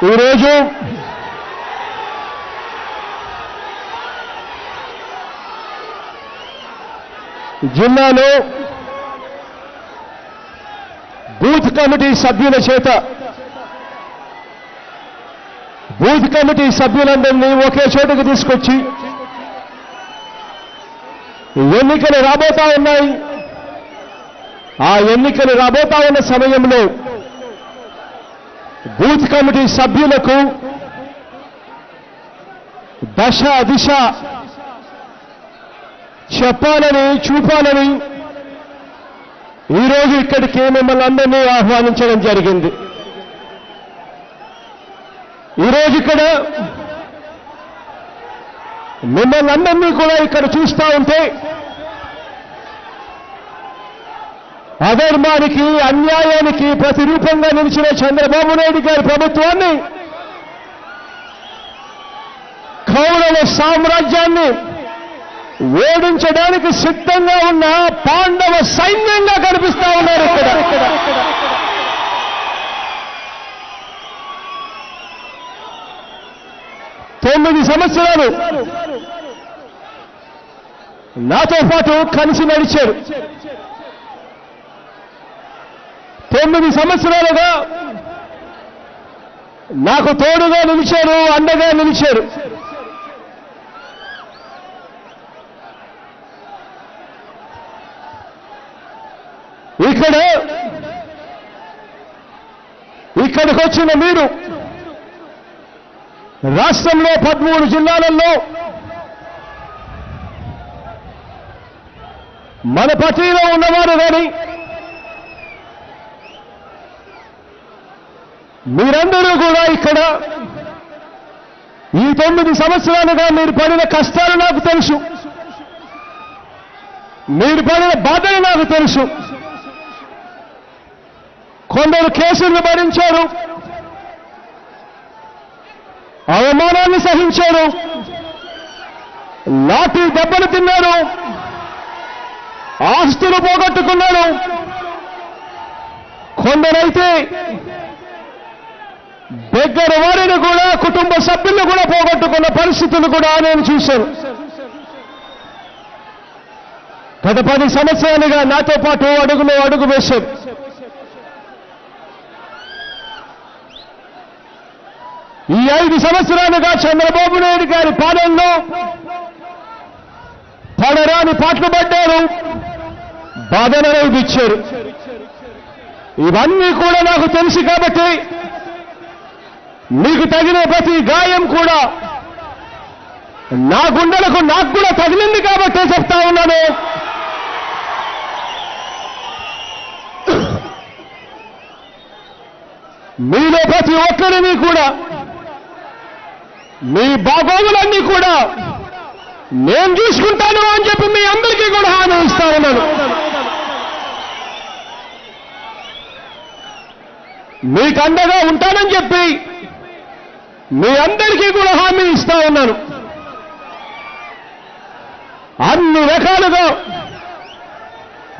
ఈరోజు జిల్లాలో booth committee సభ్యుల చేత బూత్ కమిటీ సభ్యులందరినీ ఒకే చోటకు తీసుకొచ్చి ఎన్నికలు రాబోతా ఉన్నాయి. ఆ ఎన్నికలు రాబోతా ఉన్న సమయంలో బూత్ కమిటీ సభ్యులకు దశ దిశ చెప్పాలని చూపాలని ఈరోజు ఇక్కడికి మిమ్మల్ని అందరినీ ఆహ్వానించడం జరిగింది. ఈరోజు ఇక్కడ మిమ్మల్ని అందరినీ కూడా ఇక్కడ చూస్తూ ఉంటే అధర్మానికి అన్యాయానికి ప్రతిరూపంగా నిలిచిన చంద్రబాబు నాయుడు గారి ప్రభుత్వాన్ని, కౌరవ సామ్రాజ్యాన్ని ఓడించడానికి సిద్ధంగా ఉన్న పాండవ సైన్యంగా కనిపిస్తా ఉన్నారు ఇక్కడ. 9 సంవత్సరాలు నాతో పాటు కలిసి నడిచారు. 9 సంవత్సరాలుగా నాకు తోడుగా నిలిచారు, అండగా నిలిచారు. ఇక్కడికి వచ్చిన మీరు రాష్ట్రంలో 13 జిల్లాలలో మన పార్టీలో ఉన్నవారు కానీ మీరందరూ కూడా ఇక్కడ ఈ 9 సంవత్సరాలుగా మీరు పడిన కష్టాలు నాకు తెలుసు, మీరు పడిన బాధలు నాకు తెలుసు. కొందరు కేసులు భరించారు, అవమానాన్ని సహించారు, లాఠీ దెబ్బలు తిన్నారు, ఆస్తులు పోగొట్టుకున్నారు. కొందరైతే దగ్గర వారిని కూడా, కుటుంబ సభ్యులను కూడా పోగొట్టుకున్న పరిస్థితులు కూడా నేను చూశాను. గత 10 సంవత్సరాలుగా నాతో పాటు అడుగులో అడుగు వేశారు. ఈ 5 సంవత్సరాలుగా చంద్రబాబు నాయుడు గారి పాలనలో పడరాని పాటలు పడ్డారు, బాధను అనుభవించారు. ఇవన్నీ కూడా నాకు తెలుసు కాబట్టి మీకు తగిన ప్రతి గాయం కూడా నా గుండెలకు నాకు కూడా తగిలింది కాబట్టి చెప్తా ఉన్నాను. మీలో ప్రతి ఒక్కరిని కూడా మీ బాగోగులన్నీ కూడా నేను చూసుకుంటాను అని చెప్పి మీ అందరికీ కూడా హామీ ఇస్తా ఉన్నాను. మీకు అండగా ఉంటానని చెప్పి మీ అందరికీ కూడా హామీ ఇస్తా ఉన్నాను. అన్ని రకాలుగా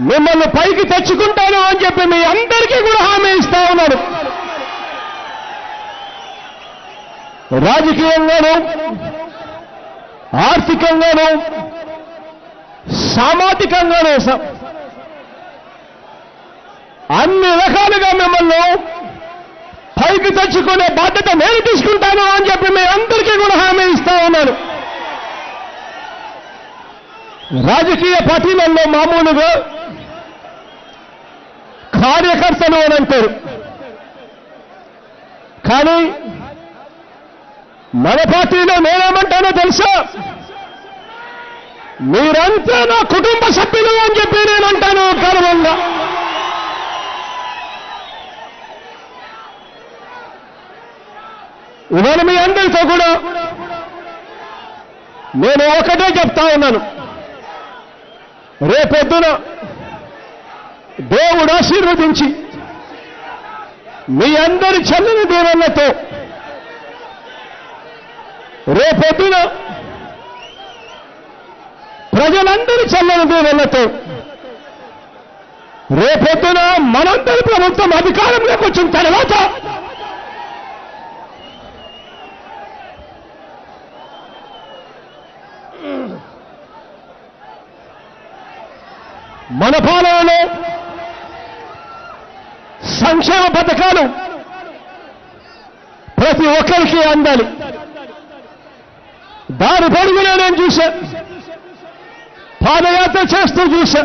మిమ్మల్ని పైకి తెచ్చుకుంటాను అని చెప్పి మీ అందరికీ కూడా హామీ ఇస్తా ఉన్నాను. రాజకీయంగానూ, ఆర్థికంగానూ, సామాజికంగానూ అన్ని రకాలుగా మిమ్మల్ని పైకి తెచ్చుకునే బాధ్యత నేను తీసుకుంటాను అని చెప్పి మీ అందరికీ కూడా హామీ ఇస్తా ఉన్నాను. రాజకీయ పార్టీలలో మామూలుగా కార్యకర్తలు అని అంటారు, కానీ మన పార్టీలో నేనేమంటానో తెలుసా? మీరంతా నా కుటుంబ సభ్యులు అని చెప్పి నేనంటాను గర్వంగా. ఇవాళ మీ అందరితో కూడా నేను ఒకటే చెప్తా ఉన్నాను. రేపొద్దున దేవుడు ఆశీర్వదించి మీ అందరి చల్లని దీవెనలతో రేపొద్దున ప్రజలందరి చల్లని దీవెనలతో రేపొద్దున మనందరి ప్రభుత్వం అధికారంలోకి వచ్చిన తర్వాత మన పాలనలో సంక్షేమ పథకాలు ప్రతి ఒక్కరికి అందాలి. దారి పొడుగునే నేను చూశా, పాదయాత్ర చేస్తూ చూశా.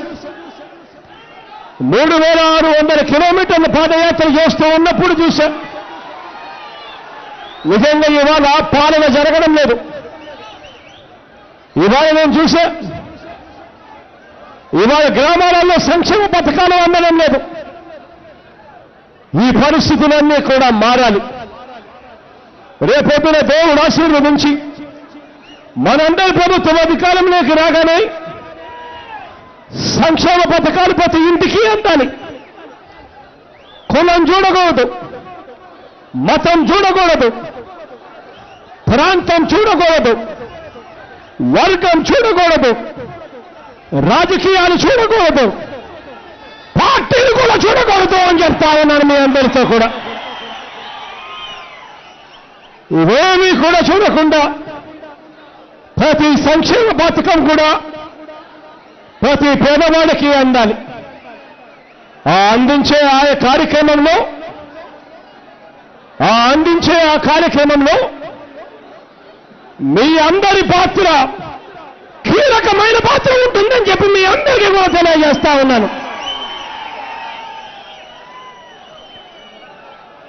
3600 కిలోమీటర్ల పాదయాత్ర చేస్తూ ఉన్నప్పుడు చూశా. నిజంగా ఇవాళ పాలన జరగడం లేదు. ఇవాళ నేను చూశా, ఇవాళ గ్రామాలలో సంక్షేమ పథకాలు అందడం లేదు. ఈ పరిస్థితులన్నీ కూడా మారాలి. రేపొద్దున దేవుడు ఆశీర్వదించి మనందరి ప్రభుత్వం అధికారంలోకి రాగానే సంక్షేమ పథకాలు ప్రతి ఇంటికి అందాలి. కులం చూడకూడదు, మతం చూడకూడదు, ప్రాంతం చూడకూడదు, వర్గం చూడకూడదు, రాజకీయాలు చూడకూడదు, పార్టీలు కూడా చూడకూడదు అని చెప్తా ఉన్నాను మీ అందరితో కూడా. ఇవేమీ కూడా చూడకుండా ప్రతి సంక్షేమ పథకం కూడా ప్రతి పేదవాడికి అందాలి. అందించే ఆ కార్యక్రమంలో మీ అందరి పాత్ర కీలకమైన పాత్ర ఉంటుందని చెప్పి మీ అందరికీ కూడా తెలియజేస్తా ఉన్నాను.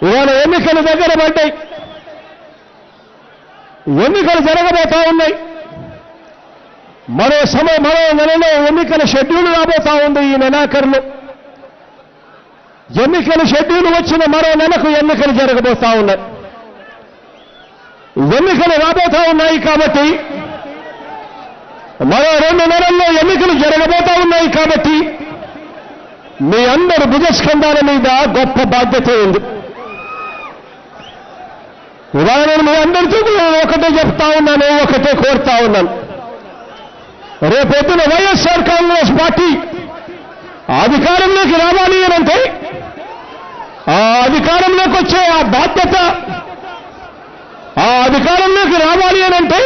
ఇవాళ ఎన్నికలు దగ్గర పడ్డాయి, ఎన్నికలు జరగబోతా ఉన్నాయి. మరో నెలలో ఎన్నికల షెడ్యూల్ రాబోతా ఉంది. ఈ నెలాఖరులో ఎన్నికల షెడ్యూల్ వచ్చిన మరో నెలకు ఎన్నికలు జరగబోతా ఉన్నాయి. ఎన్నికలు రాబోతా ఉన్నాయి కాబట్టి మరో 2 నెలల్లో ఎన్నికలు జరగబోతా ఉన్నాయి కాబట్టి మీ అందరి భుజస్కంధాల మీద గొప్ప బాధ్యత ఉంది. ఇవాళ నేను మీ అందరితో ఒకటే చెప్తా ఉన్నాను, ఒకటే కోరుతా ఉన్నాను. రేపొద్దున వైఎస్ఆర్ కాంగ్రెస్ పార్టీ అధికారంలోకి రావాలి అనంటే ఆ అధికారంలోకి వచ్చే ఆ బాధ్యత, ఆ అధికారంలోకి రావాలి అనంటే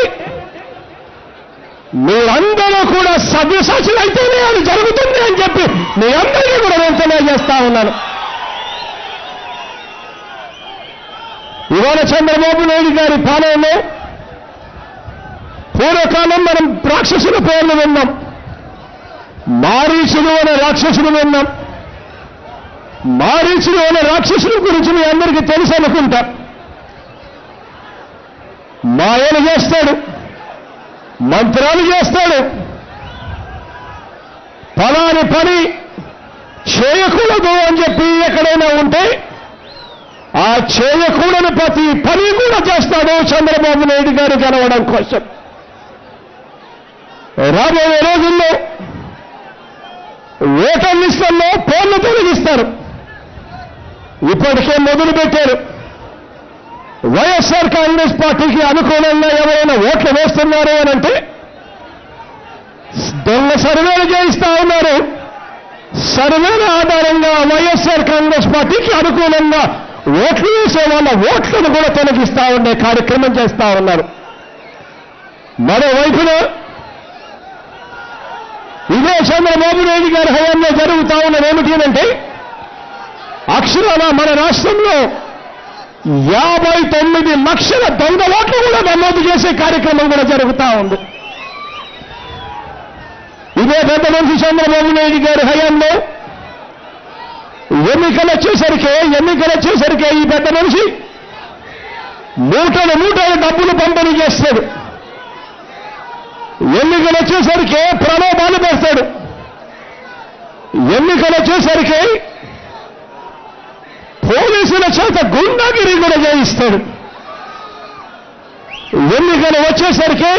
మీరందరూ కూడా సవ్యసాచులైతేనే అది జరుగుతుంది అని చెప్పి మీ అందరికీ కూడా నేను తెలియజేస్తా ఉన్నాను. ఇవాళ చంద్రబాబు నాయుడు గారి పాలనలో పూర్వకాలం మనం రాక్షసుల పేర్లు విన్నాం. మారీచుడు అనే రాక్షసుడు విన్నాం. మారీచుడు అనే రాక్షసుల గురించి మీ అందరికీ తెలుసు అనుకుంటా. మాయలు చేస్తాడు, మంత్రాలు చేస్తాడు, ఫలాని పని చేయకూడదు అని చెప్పి ఎక్కడైనా ఉంటే ఆ చేయకూడని ప్రతి పని కూడా చేస్తాడు చంద్రబాబు నాయుడు గారు గెలవడం కోసం. రాబోయే రోజుల్లో ఓటర్ లిస్టుల్లో పేర్లు తొలగిస్తారు. ఇప్పటికే మొదలుపెట్టారు. వైఎస్ఆర్ కాంగ్రెస్ పార్టీకి అనుకూలంగా ఎవరైనా ఓట్లు వేస్తున్నారు అనంటే దొంగ సర్వేలు చేయిస్తా ఉన్నారు. సర్వేల ఆధారంగా వైఎస్ఆర్ కాంగ్రెస్ పార్టీకి అనుకూలంగా ఓట్లు వేసే వాళ్ళ ఓట్లను కూడా తొలగిస్తా ఉండే కార్యక్రమం చేస్తా ఉన్నారు. మరోవైపున ఇదే చంద్రబాబు నాయుడు గారి హయాంలో జరుగుతా ఉన్నది ఏమిటి అంటే అక్షరాల మన రాష్ట్రంలో 59 లక్షల దొంగ ఓట్లు కూడా నమోదు చేసే కార్యక్రమం కూడా జరుగుతూ ఉంది. ఇదే పెద్ద మనిషి చంద్రబాబు నాయుడు గారి హయాంలో ఎన్నికలు వచ్చేసరికి ఈ పెద్ద మనిషి మూటలు డబ్బులు పంపిణీ చేస్తాడు. ఎన్నికలు వచ్చేసరికి ప్రలోభాలు పెడతాడు. ఎన్నికలు వచ్చేసరికి పోలీసుల చేత గుండాగిరి కూడా చేయిస్తాడు. ఎన్నికలు వచ్చేసరికి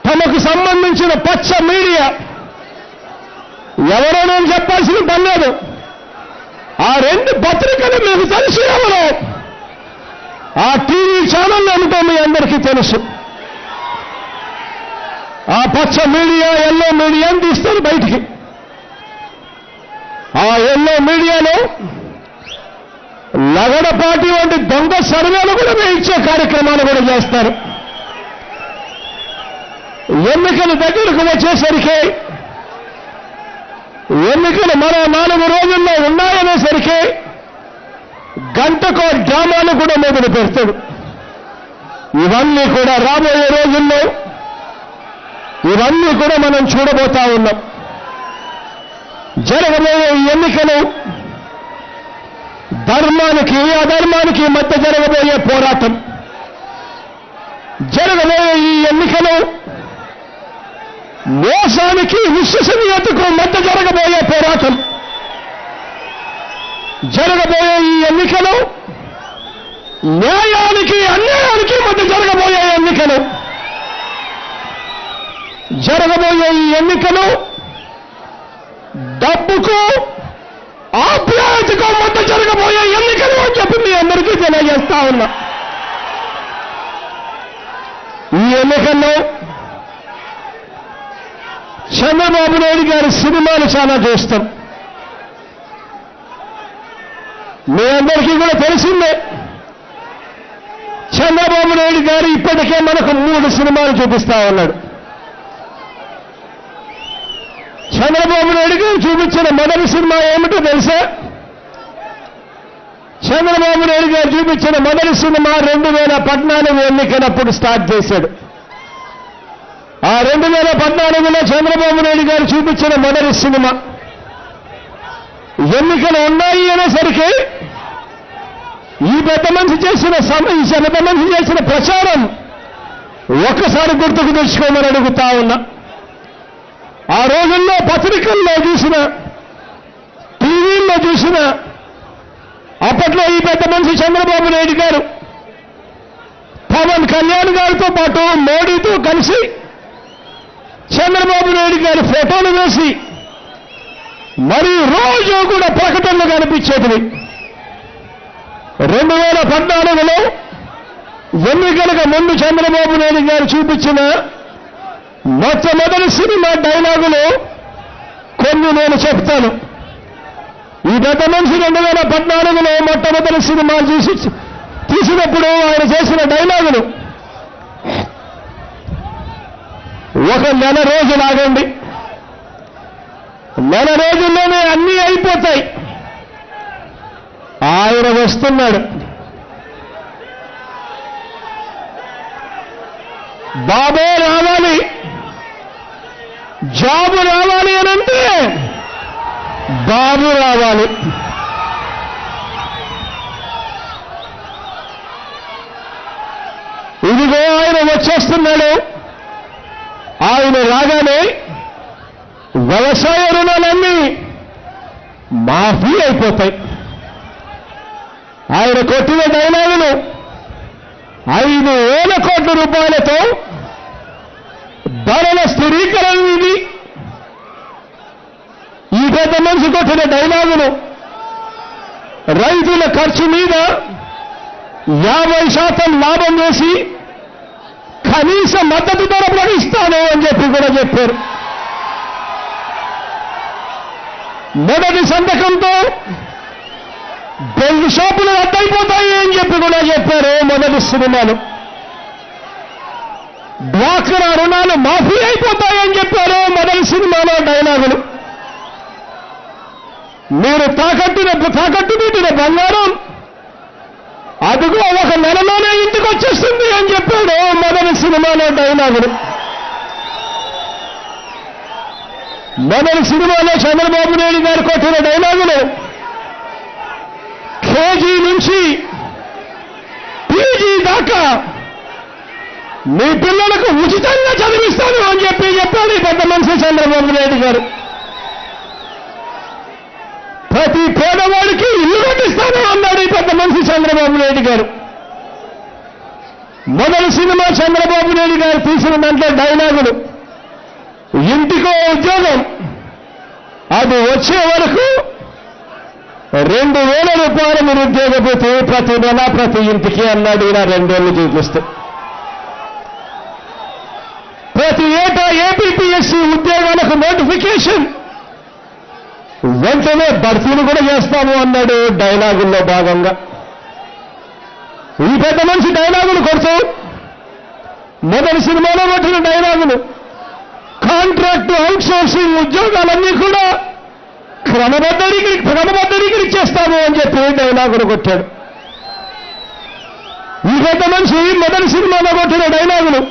తమకు సంబంధించిన పచ్చ మీడియా ఎవరో నేను చెప్పాల్సిన పని లేదు. ఆ 2 పత్రికలు మీకు తెలిసి ఎవరో ఆ టీవీ ఛానల్ ఏమిటో మీ అందరికీ తెలుసు. ఆ పచ్చ మీడియా ఎల్లో మీడియాని తీస్తారు బయటికి. ఆ ఎల్లో మీడియాలో లగడపాటి వంటి దొంగ సర్వేలు కూడా వేయించే కార్యక్రమాలు కూడా చేస్తారు. ఎన్నికల దగ్గరకు వచ్చేసరికి ఎన్నికలు మరో 4 రోజుల్లో ఉన్నాయనేసరికి గంటకో డ్రామాను కూడా మొదలు పెడతాడు. ఇవన్నీ కూడా రాబోయే రోజుల్లో ఇవన్నీ కూడా మనం చూడబోతా ఉన్నాం. జరగబోయే ఈ ఎన్నికలు ధర్మానికి అధర్మానికి మధ్య జరగబోయే పోరాటం. జరగబోయే ఈ ఎన్నికలు మోసానికి విశ్వసనీయతకు మధ్య జరగబోయే పోరాటం. జరగబోయే ఈ ఎన్నికలు న్యాయానికి అన్యాయానికి మధ్య జరగబోయే ఎన్నికలు. జరగబోయే ఈ ఎన్నికలు డబ్బుకు ఆప్యాయతకు మధ్య జరగబోయే ఎన్నికలు అని చెప్పి మీ అందరికీ తెలియజేస్తా ఉన్నా. ఈ ఎన్నికల్లో చంద్రబాబు నాయుడు గారి సినిమాలు చాలా చూస్తాం. మీ అందరికీ కూడా తెలిసిందే, చంద్రబాబు నాయుడు గారు ఇప్పటికే మనకు 3 సినిమాలు చూపిస్తా ఉన్నాడు. చంద్రబాబు నాయుడు గారు చూపించిన మొదటి సినిమా ఏమిటో తెలుసా? చంద్రబాబు నాయుడు గారు చూపించిన మొదటి సినిమా 2014 ఎన్నికలప్పుడు స్టార్ట్ చేశాడు. ఆ 2014లో చంద్రబాబు నాయుడు గారు చూపించిన మొదటి సినిమా ఎన్నికలు ఉన్నాయి అనేసరికి ఈ పెద్ద మనిషి చేసిన ప్రచారం ఒక్కసారి గుర్తుకు తెచ్చుకోమని అడుగుతా ఉన్నా. ఆ రోజుల్లో పత్రికల్లో చూసిన, టీవీల్లో చూసిన, అప్పట్లో ఈ పెద్ద మనిషి చంద్రబాబు నాయుడు గారు పవన్ కళ్యాణ్ గారితో పాటు మోడీతో కలిసి చంద్రబాబు నాయుడు గారి ఫోటోలు వేసి మరియు రోజు కూడా ప్రకటనలు కనిపించేటివి. 2014లో ఎన్నికలకు ముందు చంద్రబాబు నాయుడు గారు చూపించిన మొట్టమొదటి సినిమా డైలాగులు కొన్ని నేను చెప్తాను. ఈ పెద్ద మనిషి 2014లో మొట్టమొదటి సినిమా తీసినప్పుడు ఆయన చేసిన డైలాగులు, ఒక నెల రోజులు ఆగండి, నెల రోజుల్లోనే అన్నీ అయిపోతాయి, ఆయన వస్తున్నాడు, బాబే రావాలి, జాబు రావాలి అనంటే బాబు రావాలి. ఇదిగో ఆయన వచ్చేస్తున్నాడు. ఆయన రాగానే వ్యవసాయ రుణాలన్నీ మాఫీ అయిపోతాయి. ఆయన కొట్టిన డైలాగులు 5,000 కోట్ల రూపాయలతో ధరల స్థిరీకరణ నిధి. ఈ పెద్ద మనిషి కొట్టిన డైలాగులు రైతుల ఖర్చు మీద 50% లాభం వేసి కనీస మద్దతు ధర ప్రకటిస్తాను అని చెప్పి కూడా చెప్పారు. మొదటి సంతకంతో బెల్ట్ షాపులు రద్దయిపోతాయి అని చెప్పి కూడా చెప్పారు. మొదటి సినిమాలు డ్వాక్రా రుణాలు మాఫీ అయిపోతాయని చెప్పారు. మొదటి సినిమాలో డైలాగులు మీరు తాకట్టు పెట్టిన బంగారం అదిగో ఒక నెలలోనే ఇంటికి వచ్చేస్తుంది అని చెప్పాడు. మొదటి సినిమాలో డైలాగులు. మొదటి సినిమాలో చంద్రబాబు నాయుడు గారు కొట్టిన డైలాగులు కేజీ నుంచి పీజీ దాకా మీ పిల్లలకు ఉచితంగా చదివిస్తాను అని చెప్పి చెప్పాడు ఈ పెద్ద మనిషి చంద్రబాబు నాయుడు గారు. ప్రతి పేదవాడికి ఇల్లు కట్టిస్తాను అన్నాడు ఈ పెద్ద మనిషి చంద్రబాబు నాయుడు గారు. మొదటి సినిమా చంద్రబాబు నాయుడు గారు తీసిన దాంట్లో డైలాగులు, ఇంటికో ఉద్యోగం, అది వచ్చే వరకు 2,000 రూపాయలు నిరుద్యోగ భృతి ప్రతి నెల ప్రతి ఇంటికి అన్నాడు. ఇలా 2 ఏళ్ళు చూపిస్తే ప్రతి ఏటా ఏపీపీఎస్సీ ఉద్యోగాలకు నోటిఫికేషన్, వెంటనే భర్తీలు కూడా చేస్తాము అన్నాడు డైలాగుల్లో భాగంగా. ఈ పెద్ద మనిషి డైలాగులు కొడుతూ మొదటి సినిమాలో కొట్టిన డైలాగులు కాంట్రాక్ట్ అవుట్ సోర్సింగ్ ఉద్యోగాలన్నీ కూడా క్రమబద్ధీకరించేస్తాము అని చెప్పి డైలాగులు కొట్టాడు. ఈ పెద్ద మనిషి మొదటి సినిమాలో కొట్టిన డైలాగులు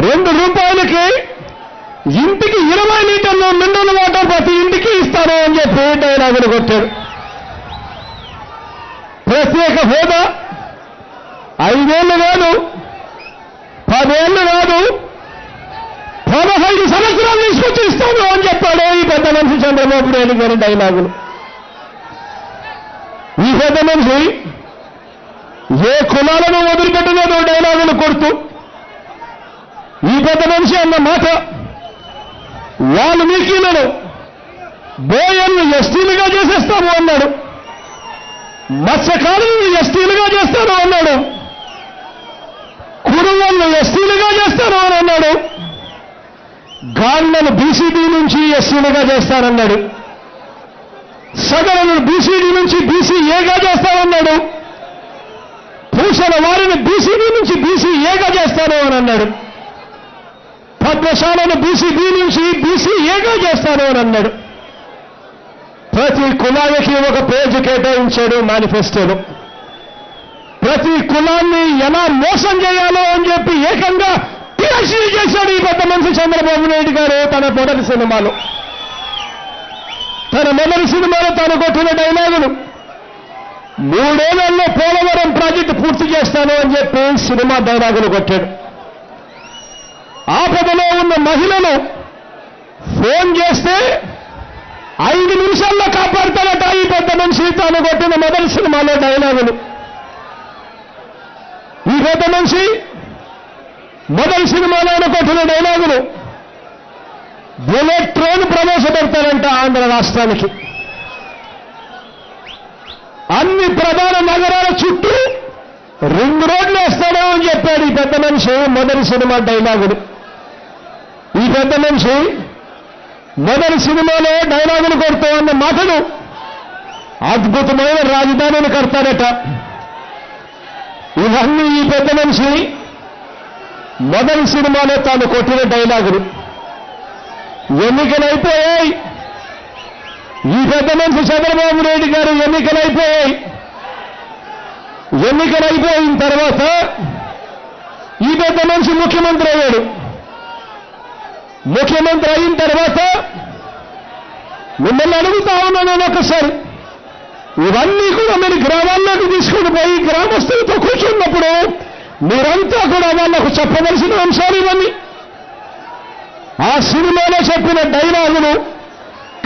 2 రూపాయలకి ఇంటికి 20 లీటర్లు మినరల్ వాటర్ ప్రతి ఇంటికి ఇస్తాను అని చెప్పి డైలాగులు కొట్టాడు. ప్రత్యేక హోదా 5 ఏళ్ళు కాదు, 10 ఏళ్ళు కాదు, 15 సంవత్సరాలు తీసుకొచ్చి ఇస్తాను అని చెప్పాడు ఈ పెద్ద మనిషి చంద్రబాబు నాయుడు గారి డైలాగులు. ఈ పెద్ద మనిషి ఏ కులాలను వదిలిపెట్టలేదో డైలాగులు కొడుతూ ఈ పెద్ద మనిషి అన్న మాట వాల్మీకిలను బోయన్ను ఎస్టీలుగా చేసేస్తాము అన్నాడు, మత్స్యకారులను ఎస్టీలుగా చేస్తాను అన్నాడు, కురువలను ఎస్టీలుగా చేస్తాను అని అన్నాడు, గాళ్లను బీసీడీ నుంచి ఎస్సీలుగా చేస్తానన్నాడు, సగలను బీసీడీ నుంచి బీసీఏగా చేస్తానన్నాడు, పూసల వారిని బీసీడీ నుంచి బీసీఏగా చేస్తాను అని అన్నాడు, పద్మశాలను బీసీబీ నుంచి బీసీఏగా చేస్తాను అని అన్నాడు. ప్రతి కులానికి ఒక పేజీ కేటాయించాడు మేనిఫెస్టోలో. ప్రతి కులాన్ని ఎలా మోసం చేయాలో అని చెప్పి ఏకంగా పిహెచ్డీ చేశాడు ఈ పెద్ద మనిషి చంద్రబాబు నాయుడు గారు తన మొదటి సినిమాలో. తాను కొట్టిన డైలాగులు 3 ఏళ్లలో పోలవరం ప్రాజెక్టు పూర్తి చేస్తాను అని చెప్పి సినిమా డైలాగులు కొట్టాడు. ఆపదలో ఉన్న మహిళలు ఫోన్ చేస్తే 5 నిమిషాల్లో కాపాడతారట ఈ పెద్ద మనిషి తాను కొట్టిన మొదటి సినిమాలో డైలాగులు. ఈ పెద్ద మనిషి మొదటి సినిమాలో కొట్టిన డైలాగులు బుల్లెట్ ట్రైన్ ప్రవేశపెడతారంట ఆంధ్ర రాష్ట్రానికి. అన్ని ప్రధాన నగరాల చుట్టూ రింగ్ రోడ్లు వేస్తాడో అని చెప్పాడు ఈ పెద్ద మనిషి మొదటి సినిమా డైలాగులు. ఈ పెద్ద మనిషి మొదటి సినిమాలో డైలాగులు కొడుతూ అన్న మాటలు అద్భుతమైన రాజధానిని కడతాడట. ఇవన్నీ ఈ పెద్ద మనిషి మొదటి సినిమాలో తాను కొట్టిన డైలాగులు. ఎన్నికలైపోయాయి. ఈ పెద్ద మనిషి చంద్రబాబు నాయుడు గారు ఎన్నికలైపోయాయి. ఎన్నికలైపోయిన తర్వాత ఈ పెద్ద మనిషి ముఖ్యమంత్రి అయ్యాడు. ముఖ్యమంత్రి అయిన తర్వాత మిమ్మల్ని అడుగుతా ఉన్నాను ఒకసారి, ఇవన్నీ కూడా మీరు గ్రామాల్లోకి తీసుకుని పోయి గ్రామస్తులతో కూర్చున్నప్పుడు మీరంతా కూడా వాళ్ళకు చెప్పవలసిన అంశాలు ఇవన్నీ. ఆ సినిమాలో చెప్పిన డైలాగులు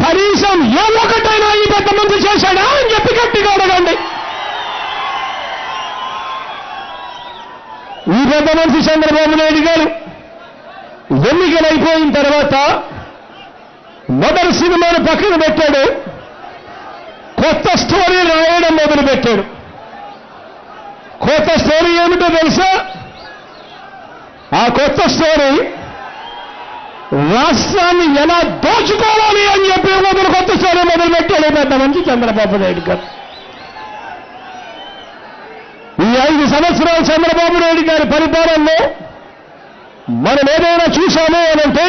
కనీసం ఏ ఒక్కటైనా ఈ పెద్ద మంది చేశాడా అని చెప్పి గట్టిగా అడగండి. ఈ పెద్ద మనిషి చంద్రబాబు నాయుడు గారు ఎన్నికలైపోయిన తర్వాత మొదటి సినిమాను పక్కన పెట్టాడు, కొత్త స్టోరీ రాయడం మొదలుపెట్టాడు. కొత్త స్టోరీ ఏమిటో తెలుసా? ఆ కొత్త స్టోరీ రాష్ట్రాన్ని ఎలా దోచుకోవాలి అని చెప్పి కొత్త స్టోరీ మొదలుపెట్టాడు పెద్ద మనిషి చంద్రబాబు నాయుడు గారు. ఈ 5 సంవత్సరాలు చంద్రబాబు నాయుడు గారి పరిపాలనలో మనం ఏదైనా చూశాము అనంటే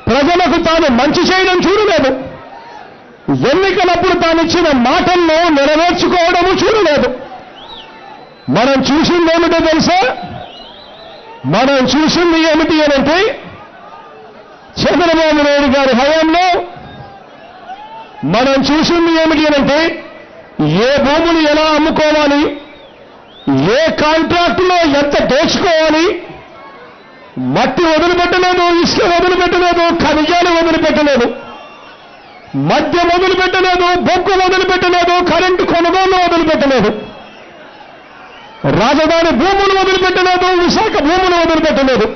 ప్రజలకు తాను మంచి చేయడం చూడలేదు, ఎన్నికలప్పుడు తాను ఇచ్చిన మాటలను నెరవేర్చుకోవడము చూడలేదు. మనం చూసింది ఏమిటో తెలుసా? మనం చూసింది ఏమిటి అనంటే చంద్రబాబు నాయుడు గారి హయాంలో మనం చూసింది ఏమిటి అనంటే ఏ భూములు ఎలా అమ్ముకోవాలి, ఏ కాంట్రాక్టులో ఎంత దోచుకోవాలి, మట్టి వదిలిపెట్టలేదు, ఇసుక వదిలిపెట్టలేదు, ఖనిజాలు వదిలిపెట్టలేదు, మద్యం వదిలిపెట్టలేదు, బొగ్గు వదిలిపెట్టలేదు, కరెంటు కొనుగోలు వదిలిపెట్టలేదు, రాజధాని భూములు వదిలిపెట్టలేదు, విశాఖ భూములు వదిలిపెట్టలేదు,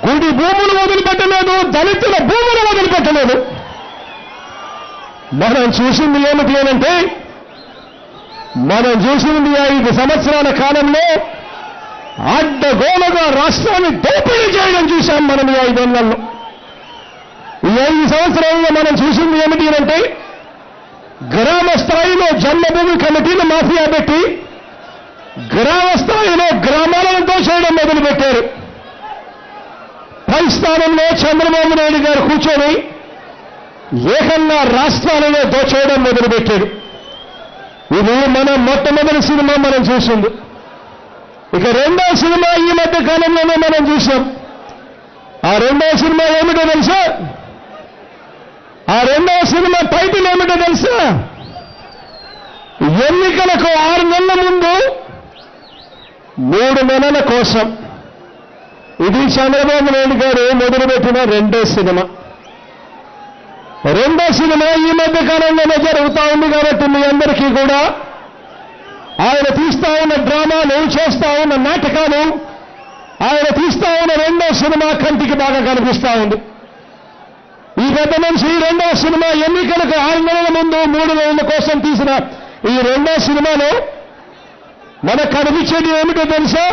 గుడి భూములు వదిలిపెట్టలేదు, దళితుల భూములు వదిలిపెట్టలేదు. మనం చూసింది ఏమిటి అనంటే మనం చూసింది 5 సంవత్సరాల కాలంలో అడ్డగోలుగా రాష్ట్రాన్ని దోపిడీ చేయడం చూశాం మనం ఈ 5 ఏళ్లలో. ఈ 5 సంవత్సరాల్లో మనం చూసింది ఏమిటి అంటే గ్రామ స్థాయిలో జన్మభూమి కమిటీలు మాఫియా పెట్టి గ్రామ స్థాయిలో గ్రామాలను దోచేయడం మొదలుపెట్టారు. పై స్థానంలో చంద్రబాబు నాయుడు గారు కూర్చొని ఏకంగా రాష్ట్రాలలో దోచేయడం మొదలుపెట్టాడు. ఇది మన మొట్టమొదటి సినిమా మనం చూసింది. ఇక రెండో సినిమా ఈ మధ్య కాలంలోనే మనం చూసాం. ఆ రెండో సినిమా ఏమిటో తెలుసా? ఆ రెండవ సినిమా టైటిల్ ఏమిటో తెలుసా? ఎన్నికలకు 6 నెలల ముందు 3 నెలల కోసం. ఇది చంద్రబాబు నాయుడు గారు మొదలుపెట్టిన రెండో సినిమా. రెండో సినిమా ఈ మధ్య కాలంలోనే జరుగుతూ ఉంది కాబట్టి మీ అందరికీ కూడా ఆయన తీస్తా ఉన్న డ్రామాలు, చేస్తా ఉన్న నాటకాలు, ఆయన తీస్తా ఉన్న రెండో సినిమా కంటికి బాగా కనిపిస్తా ఉంది. ఈ పెద్ద మనిషి రెండో సినిమా ఎన్నికలకు 6 నెలల ముందు 3 నెలల కోసం తీసిన ఈ రెండో సినిమాలో మనకు కనిపించేది ఏమిటో తెలుసా?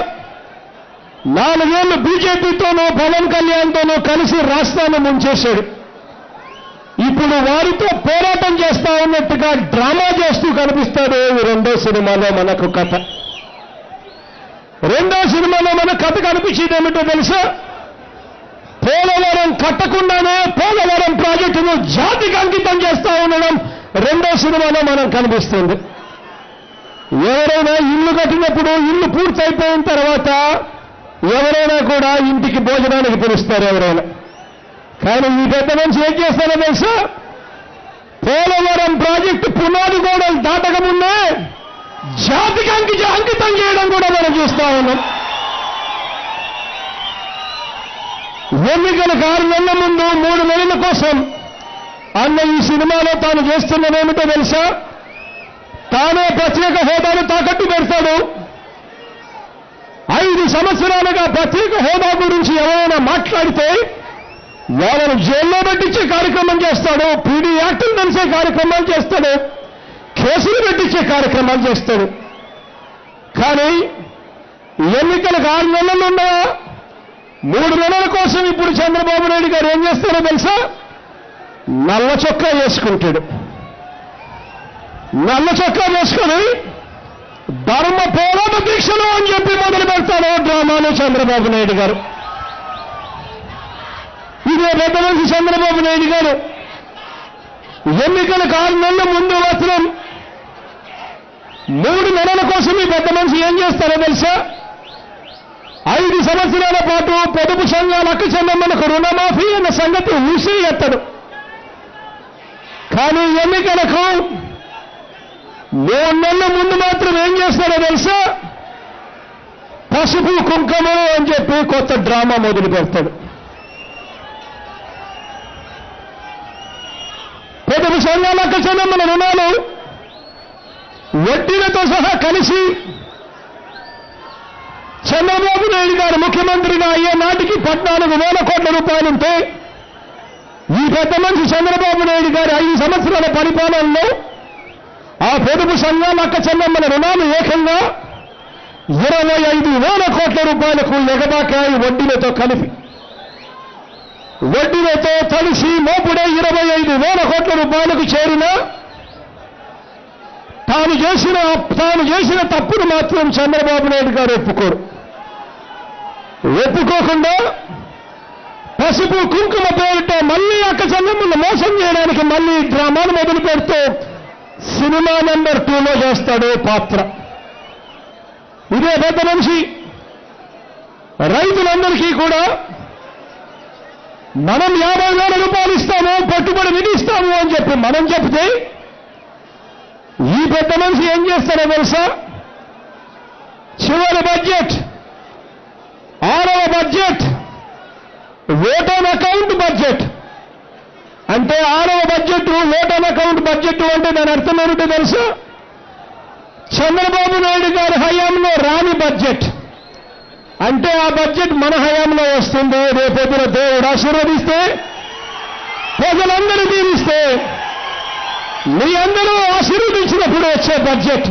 4 ఏళ్లు బీజేపీతోనూ పవన్ కళ్యాణ్తోనూ కలిసి రాష్ట్రాన్ని ముంచేశాడు. ఇప్పుడు వారితో పోరాటం చేస్తా ఉన్నట్టుగా డ్రామా చేస్తూ కనిపిస్తాడు ఈ రెండో సినిమాలో మనకు కథ. రెండో సినిమాలో మన కథ కనిపించేది ఏమిటో తెలుసా? పోలవరం కట్టకుండానే పోలవరం ప్రాజెక్టును జాతికి అంకితం చేస్తా ఉండడం రెండో సినిమాలో మనం కనిపిస్తుంది. ఎవరైనా ఇల్లు కట్టినప్పుడు ఇల్లు పూర్తయిపోయిన తర్వాత ఎవరైనా కూడా ఇంటికి భోజనానికి పిలుస్తారు ఎవరైనా. కానీ ఈ పెద్ద మనిషి ఏం చేస్తారో తెలుసా? పోలవరం ప్రాజెక్టు పునాది గోడలు దాటకముందే జాతికి అంకితం చేయడం కూడా మనం చూస్తా ఉన్నాం. ఎన్నికలకు 6 నెలల ముందు 3 నెలల కోసం అన్న ఈ సినిమాలో తాను చేస్తున్నదేమిటో తెలుసా? తానే ప్రత్యేక హోదాను తాకట్టు పెడతాడు. 5 సంవత్సరాలుగా ప్రత్యేక హోదా గురించి ఎవరైనా మాట్లాడితే వాళ్ళను జైల్లో పెట్టించే కార్యక్రమం చేస్తాడు, పీడీ యాక్టులు తెలిసే కార్యక్రమాలు చేస్తాడు, కేసులు పెట్టించే కార్యక్రమాలు చేస్తాడు. కానీ ఎన్నికలకు 6 నెలలు ఉన్నాయా? 3 నెలల కోసం ఇప్పుడు చంద్రబాబు నాయుడు గారు ఏం చేస్తారో తెలుసా? నల్ల చొక్కా వేసుకుంటాడు. నల్ల చొక్కా వేసుకొని ధర్మ పోరాట దీక్షలు అని చెప్పి మొదలు పెడతాడు డ్రామాలు చంద్రబాబు నాయుడు గారు. ఇదే పెద్ద మనిషి చంద్రబాబు నాయుడు గారు ఎన్నికలకు 6 నెలల ముందు మాత్రం 3 నెలల కోసం ఈ పెద్ద మనిషి ఏం చేస్తారో తెలుసా? 5 సంవత్సరాల పాటు పొదుపు సంఘాల హక్కు చెందమ్మలకు రుణమాఫీ అన్న సంగతి ఊసి ఎత్తడు. కానీ ఎన్నికలకు 3 నెలల ముందు మాత్రం ఏం చేస్తారో తెలుసా? పసుపు కుంకుమ అని చెప్పి కొత్త డ్రామా మొదలు పెడతాడు. పొదుపు సంఘాల హక్కు చెందమ్మల రుణాలు వడ్డీలతో సహా కలిసి చంద్రబాబు నాయుడు గారు ముఖ్యమంత్రిగా అయ్యే నాటికి 14,000 కోట్ల రూపాయలుంటే ఈ పెద్ద మనిషి చంద్రబాబు నాయుడు గారి 5 సంవత్సరాల పరిపాలనలో ఆ పొదుపు సంఘాల హక్కు చెందమ్మల రుణాలు ఏకంగా 25,000 కోట్ల రూపాయలకు ఎగబాకాయి. వడ్డీలతో కలిపి వడ్డీలతో కలిసి మోపుడే 25,000 కోట్ల రూపాయలకు చేరిన తాను చేసిన తప్పును మాత్రం చంద్రబాబు నాయుడు గారు ఒప్పుకోకుండా పసుపు కుంకుమ పేరిట మళ్ళీ అక్క చెల్లెమ్మను మోసం చేయడానికి మళ్ళీ డ్రామాను మొదలు పెడుతూ సినిమా నెంబర్ 2లో చేస్తాడు పాత్ర. ఇదే పెద్ద మనిషి రైతులందరికీ కూడా మనం 50,000 రూపాయలు ఇస్తాము, పెట్టుబడి విధిస్తాము అని చెప్పి మనం చెప్తే ఈ పెద్ద మనిషి ఏం చేస్తారో తెలుసా? చివరి బడ్జెట్ 6వ budget vote on account budget అంటే 6వ budget vote on account budget అంటే దాని అర్థం ఏమిటో తెలుసా? చంద్రబాబు నాయుడు గారి హయాంలో రాని బడ్జెట్. అంటే ఆ బడ్జెట్ మన హయాంలో వస్తుంది. రేపొద్దున దేవుడు ఆశీర్వదిస్తే, ప్రజలందరూ దీవిస్తే, మీ అందరూ ఆశీర్వదించినప్పుడు వచ్చే బడ్జెట్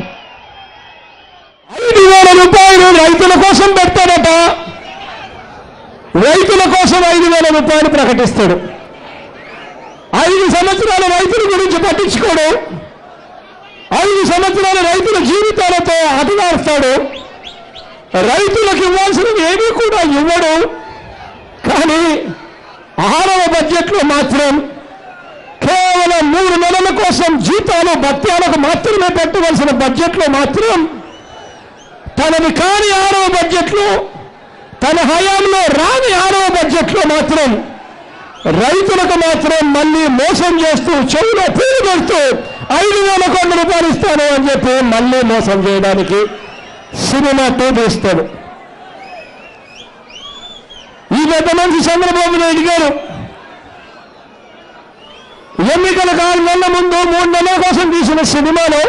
5,000 రూపాయలు రైతుల కోసం పెడతాడట. రైతుల కోసం 5,000 రూపాయలు ప్రకటిస్తాడు. 5 సంవత్సరాల రైతుల గురించి పట్టించుకోడు. 5 సంవత్సరాల రైతుల జీవితాలతో ఆటలాడుతాడు. రైతులకు ఇవ్వాల్సినవి ఏమీ కూడా ఇవ్వడు. కానీ 6వ బడ్జెట్లో మాత్రం కేవలం 3 నెలల కోసం జీతాలు భత్యాలకు మాత్రమే పెట్టవలసిన బడ్జెట్లో మాత్రం తనది కాని 6వ బడ్జెట్లో, తన హయాంలో రాని 6వ బడ్జెట్లో మాత్రం రైతులకు మాత్రం మళ్ళీ మోసం చేస్తూ చెవులో పూలు పెడుతూ 5,000 కోట్ల రూపాయలు ఇస్తాను అని చెప్పి మళ్ళీ మోసం చేయడానికి సినిమా తీస్తాడు. ఈ పెద్ద మనిషి చంద్రబాబు నాయుడు గారు ఎన్నికల 4 నెలల ముందు 3 నెలల కోసం తీసిన సినిమాలో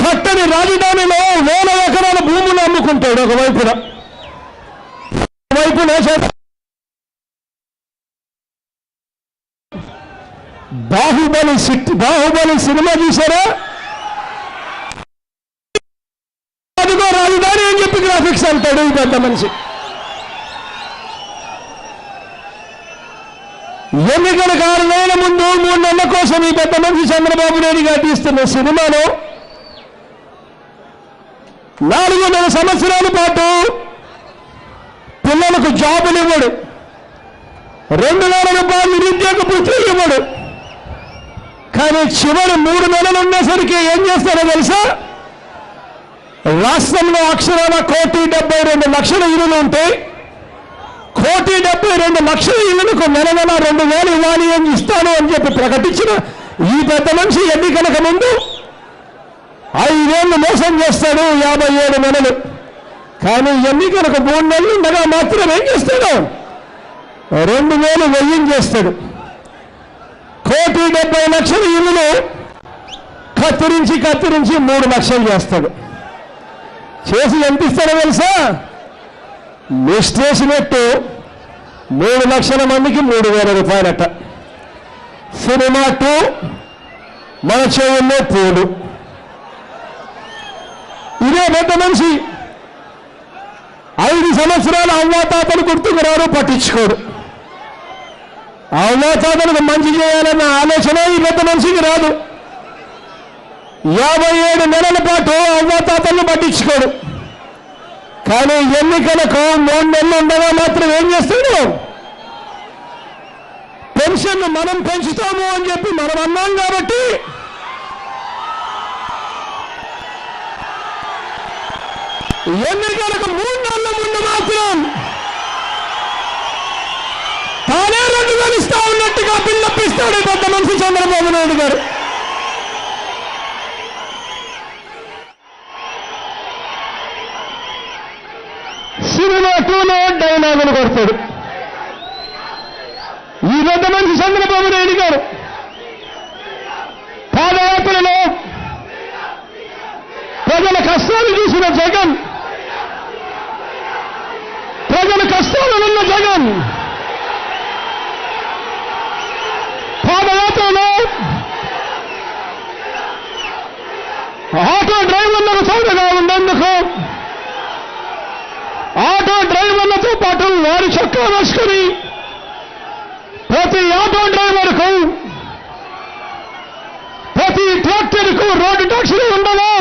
కట్టని రాజధానిలో 1,000 ఎకరాల భూములు అమ్ముకుంటాడు. ఒకవైపున బాహుబలి సినిమా చూసారా? అదిగో రాజధాని అని చెప్పి గ్రాఫిక్స్ అంటాడు ఈ పెద్ద మనిషి. ఎన్నికల 6 నెలల ముందు 3 నెలల కోసం ఈ పెద్ద మనిషి చంద్రబాబు నాయుడు గారు తీస్తున్న సినిమాలో 4 సంవత్సరాల పాటు పిల్లలకు జాబులు ఇవ్వడు, 2,000 రూపాయలు నిరుద్యోగ భృతి ఇవ్వడు. కానీ చివరి 3 నెలలు ఉండేసరికి ఏం చేస్తారో తెలుసా? రాష్ట్రంలో అక్షరాల 1,72,00,000 ఇల్లులు ఉంటాయి. 1,72,00,000 ఇళ్లకు నెల 2,000 ఇవ్వాలి అని ఇస్తాను అని చెప్పి ప్రకటించిన ఈ పెద్ద మనిషి ఎన్నికలకు ముందు 5 ఏళ్ళు మోసం చేస్తాడు, 57 నెలలు. కానీ ఎన్నికలకు 3 నెలలు ఉండగా మాత్రం ఏం చేస్తాడు? 2,000 వ్యయించేస్తాడు. 1,70,00,000 ఇల్లులు కత్తిరించి 3 లక్షలు చేస్తాడు. చేసి ఎంత ఇస్తాడో తెలుసా? నిష్ఠేసినట్టు 3 లక్షల మందికి 3,000 రూపాయలట. సినిమా 2 మన చెవుల్లో పూలు. ఇదే పెద్ద మనిషి 5 సంవత్సరాలు అవ్వాతాతలు గుర్తుకు రారు, పట్టించుకోడు. అవ్వాతాతలకు మంచి చేయాలన్న ఆలోచన ఈ పెద్ద మనిషికి రాదు. 57 నెలల పాటు అవ్వాతాతలను పట్టించుకోడు. కానీ ఎన్నికలకు 3 నెలలు ఉండగా మాత్రం ఏం చేస్తాడు? పెన్షన్ మనం పెంచుతాము అని చెప్పి మనం అన్నాం కాబట్టి ఎన్నికలకు 3 నెలల ముందు మాత్రం తానే 2,000 ఇస్తా ఉన్నట్టుగా బిల్లప్పిస్తాడు పెద్ద మనిషి చంద్రబాబు నాయుడు గారు. సినిమా 2లో డైలాగులు కొడతాడు ఈ పెద్ద మనిషి చంద్రబాబు నాయుడు గారు. పాదయాత్రలో ప్రజల కష్టాలు చూసిన జగన్, ప్రజల కష్టాలున్న జగన్ పాదయాత్రలో ఆటో డ్రైవర్లకు చౌకగా ఉండేందుకు ఆటో డ్రైవర్లతో పాటు వారి చొక్కా వేసుకుని ప్రతి ఆటో డ్రైవర్కు, ప్రతి ట్రాక్టర్కు రోడ్డు ట్యాక్సీలు ఉండవు,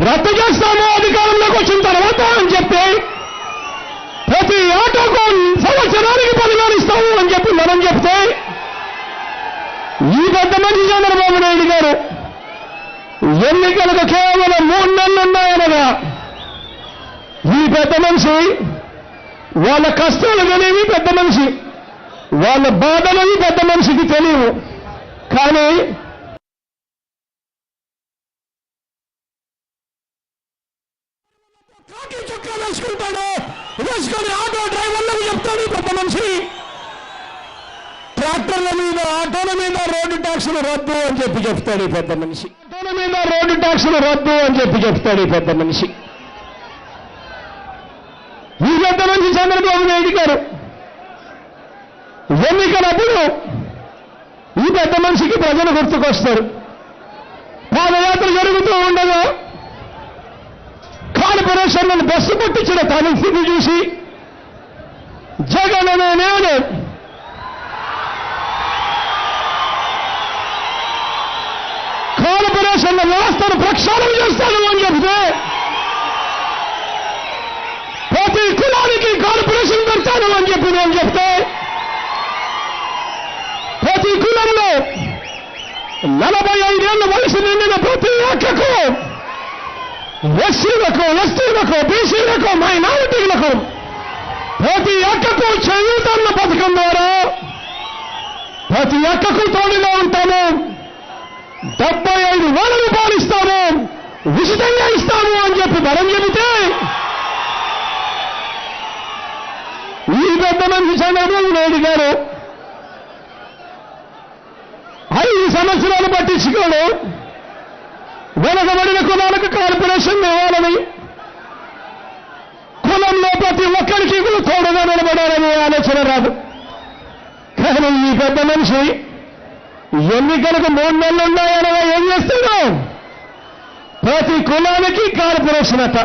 రద్దు చేస్తాము అధికారంలోకి వచ్చిన తర్వాత అని చెప్పి ప్రతి ఆటోకు సంవత్సరానికి 10,000 ఇస్తాము అని చెప్పి మనం చెప్తే ఈ పెద్ద మనిషి చంద్రబాబు నాయుడు గారు ఎన్నికలకు కేవలం 3 నెలలు ఉన్నాయనగా ఈ పెద్ద మనిషి వాళ్ళ కష్టాలు తెలియవి, పెద్ద మనిషి వాళ్ళ బాధలని పెద్ద మనిషికి తెలియవు. కానీ చొక్కా వేసుకుంటాడు, వేసుకొని ఆటో డ్రైవర్లకు చెప్తాడు పెద్ద మనిషి, ట్రాక్టర్ల మీద ఆటోల మీద రోడ్డు ట్యాక్సులు రద్దు అని చెప్పి చెప్తాడు ఈ పెద్ద మనిషి. ఆటోల మీద రోడ్డు ట్యాక్సులు రద్దు అని చెప్పి చెప్తాడు ఈ పెద్ద మనిషి. ఈ పెద్ద మనిషి చంద్రబాబు నాయుడు గారు ఎన్నికలప్పుడు ఈ పెద్ద మనిషికి ప్రజలు గుర్తుకొస్తారు. పాదయాత్ర జరుగుతూ ఉండగా కార్పొరేషన్లను బస్సు పట్టించిన పరిస్థితి చూసి జగన్ అనే నేను కార్పొరేషన్ల వ్యవస్థను ప్రక్షాళన చేస్తాను అని చెప్తే, ప్రతి కులానికి కార్పొరేషన్ పెడతాను అని చెప్పి నేను చెప్తే, ప్రతి కులంలో 45 ఏళ్ల వయసు నిండిన ప్రతి అక్కకు, ఎస్సీలకు, ఎస్టీలకు, బీసీలకు, మైనారిటీలకు ప్రతి అక్కకు చేయూతన్న పథకం ద్వారా ప్రతి అక్కకు తోడుగా ఉంటాము. 75,000 రూపాయలు ఇస్తాము, ఉచితంగా ఇస్తాము అని చెప్పి బలం చెబితే ఈ పెద్ద మనిషి చంద్రబాబు నాయుడు గారు 5 సంవత్సరాలు పట్టించుకోడు. వెనకబడిన కులాలకు కార్పొరేషన్ ఇవ్వాలని, కులంలో ప్రతి ఒక్కరికి తోడుగా నిలబడాలని ఆలోచన రాదు. కానీ ఈ పెద్ద మనిషి ఎన్నికలకు 3 నెలలు ఉన్నాయనగా ఏం చేస్తాడు? ప్రతి కులానికి కార్పొరేషన్ అట.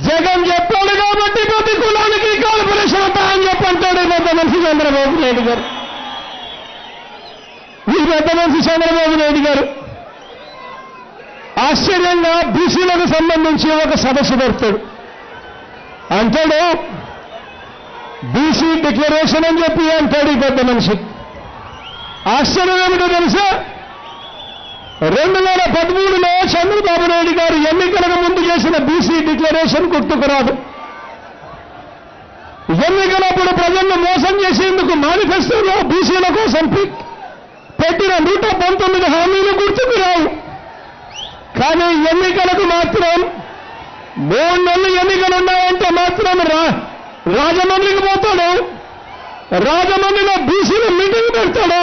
జగన్ చెప్పాడు కాబట్టి ప్రతి కులానికి కార్పొరేషన్ అట అని చెప్పంటాడు పెద్ద మనిషి చంద్రబాబు నాయుడు గారు. ఈ పెద్ద మనిషి చంద్రబాబు నాయుడు గారు ఆశ్చర్యంగా బీసీలకు సంబంధించి ఒక సదస్సు పెడతాడు. అంటాడు బీసీ డిక్లరేషన్ అని చెప్పి అంటాడు ఈ పెద్ద మనిషి. ఆశ్చర్యం ఏమిటో తెలుసా? 2013లో చంద్రబాబు నాయుడు గారు ఎన్నికలకు ముందు చేసిన బీసీ డిక్లరేషన్ గుర్తుకురాదు. ఎన్నికలప్పుడు ప్రజలను మోసం చేసేందుకు మేనిఫెస్టోలో బీసీల కోసం పెట్టిన 119 హామీలు గుర్తుకు రావు. కానీ ఎన్నికలకు మాత్రం 3 నెలలు ఎన్నికలు ఉన్నాయంటే మాత్రం రాజమండ్రికి పోతాడు. రాజమండ్రిలో బీసీల మీటింగ్ పెడతాడు.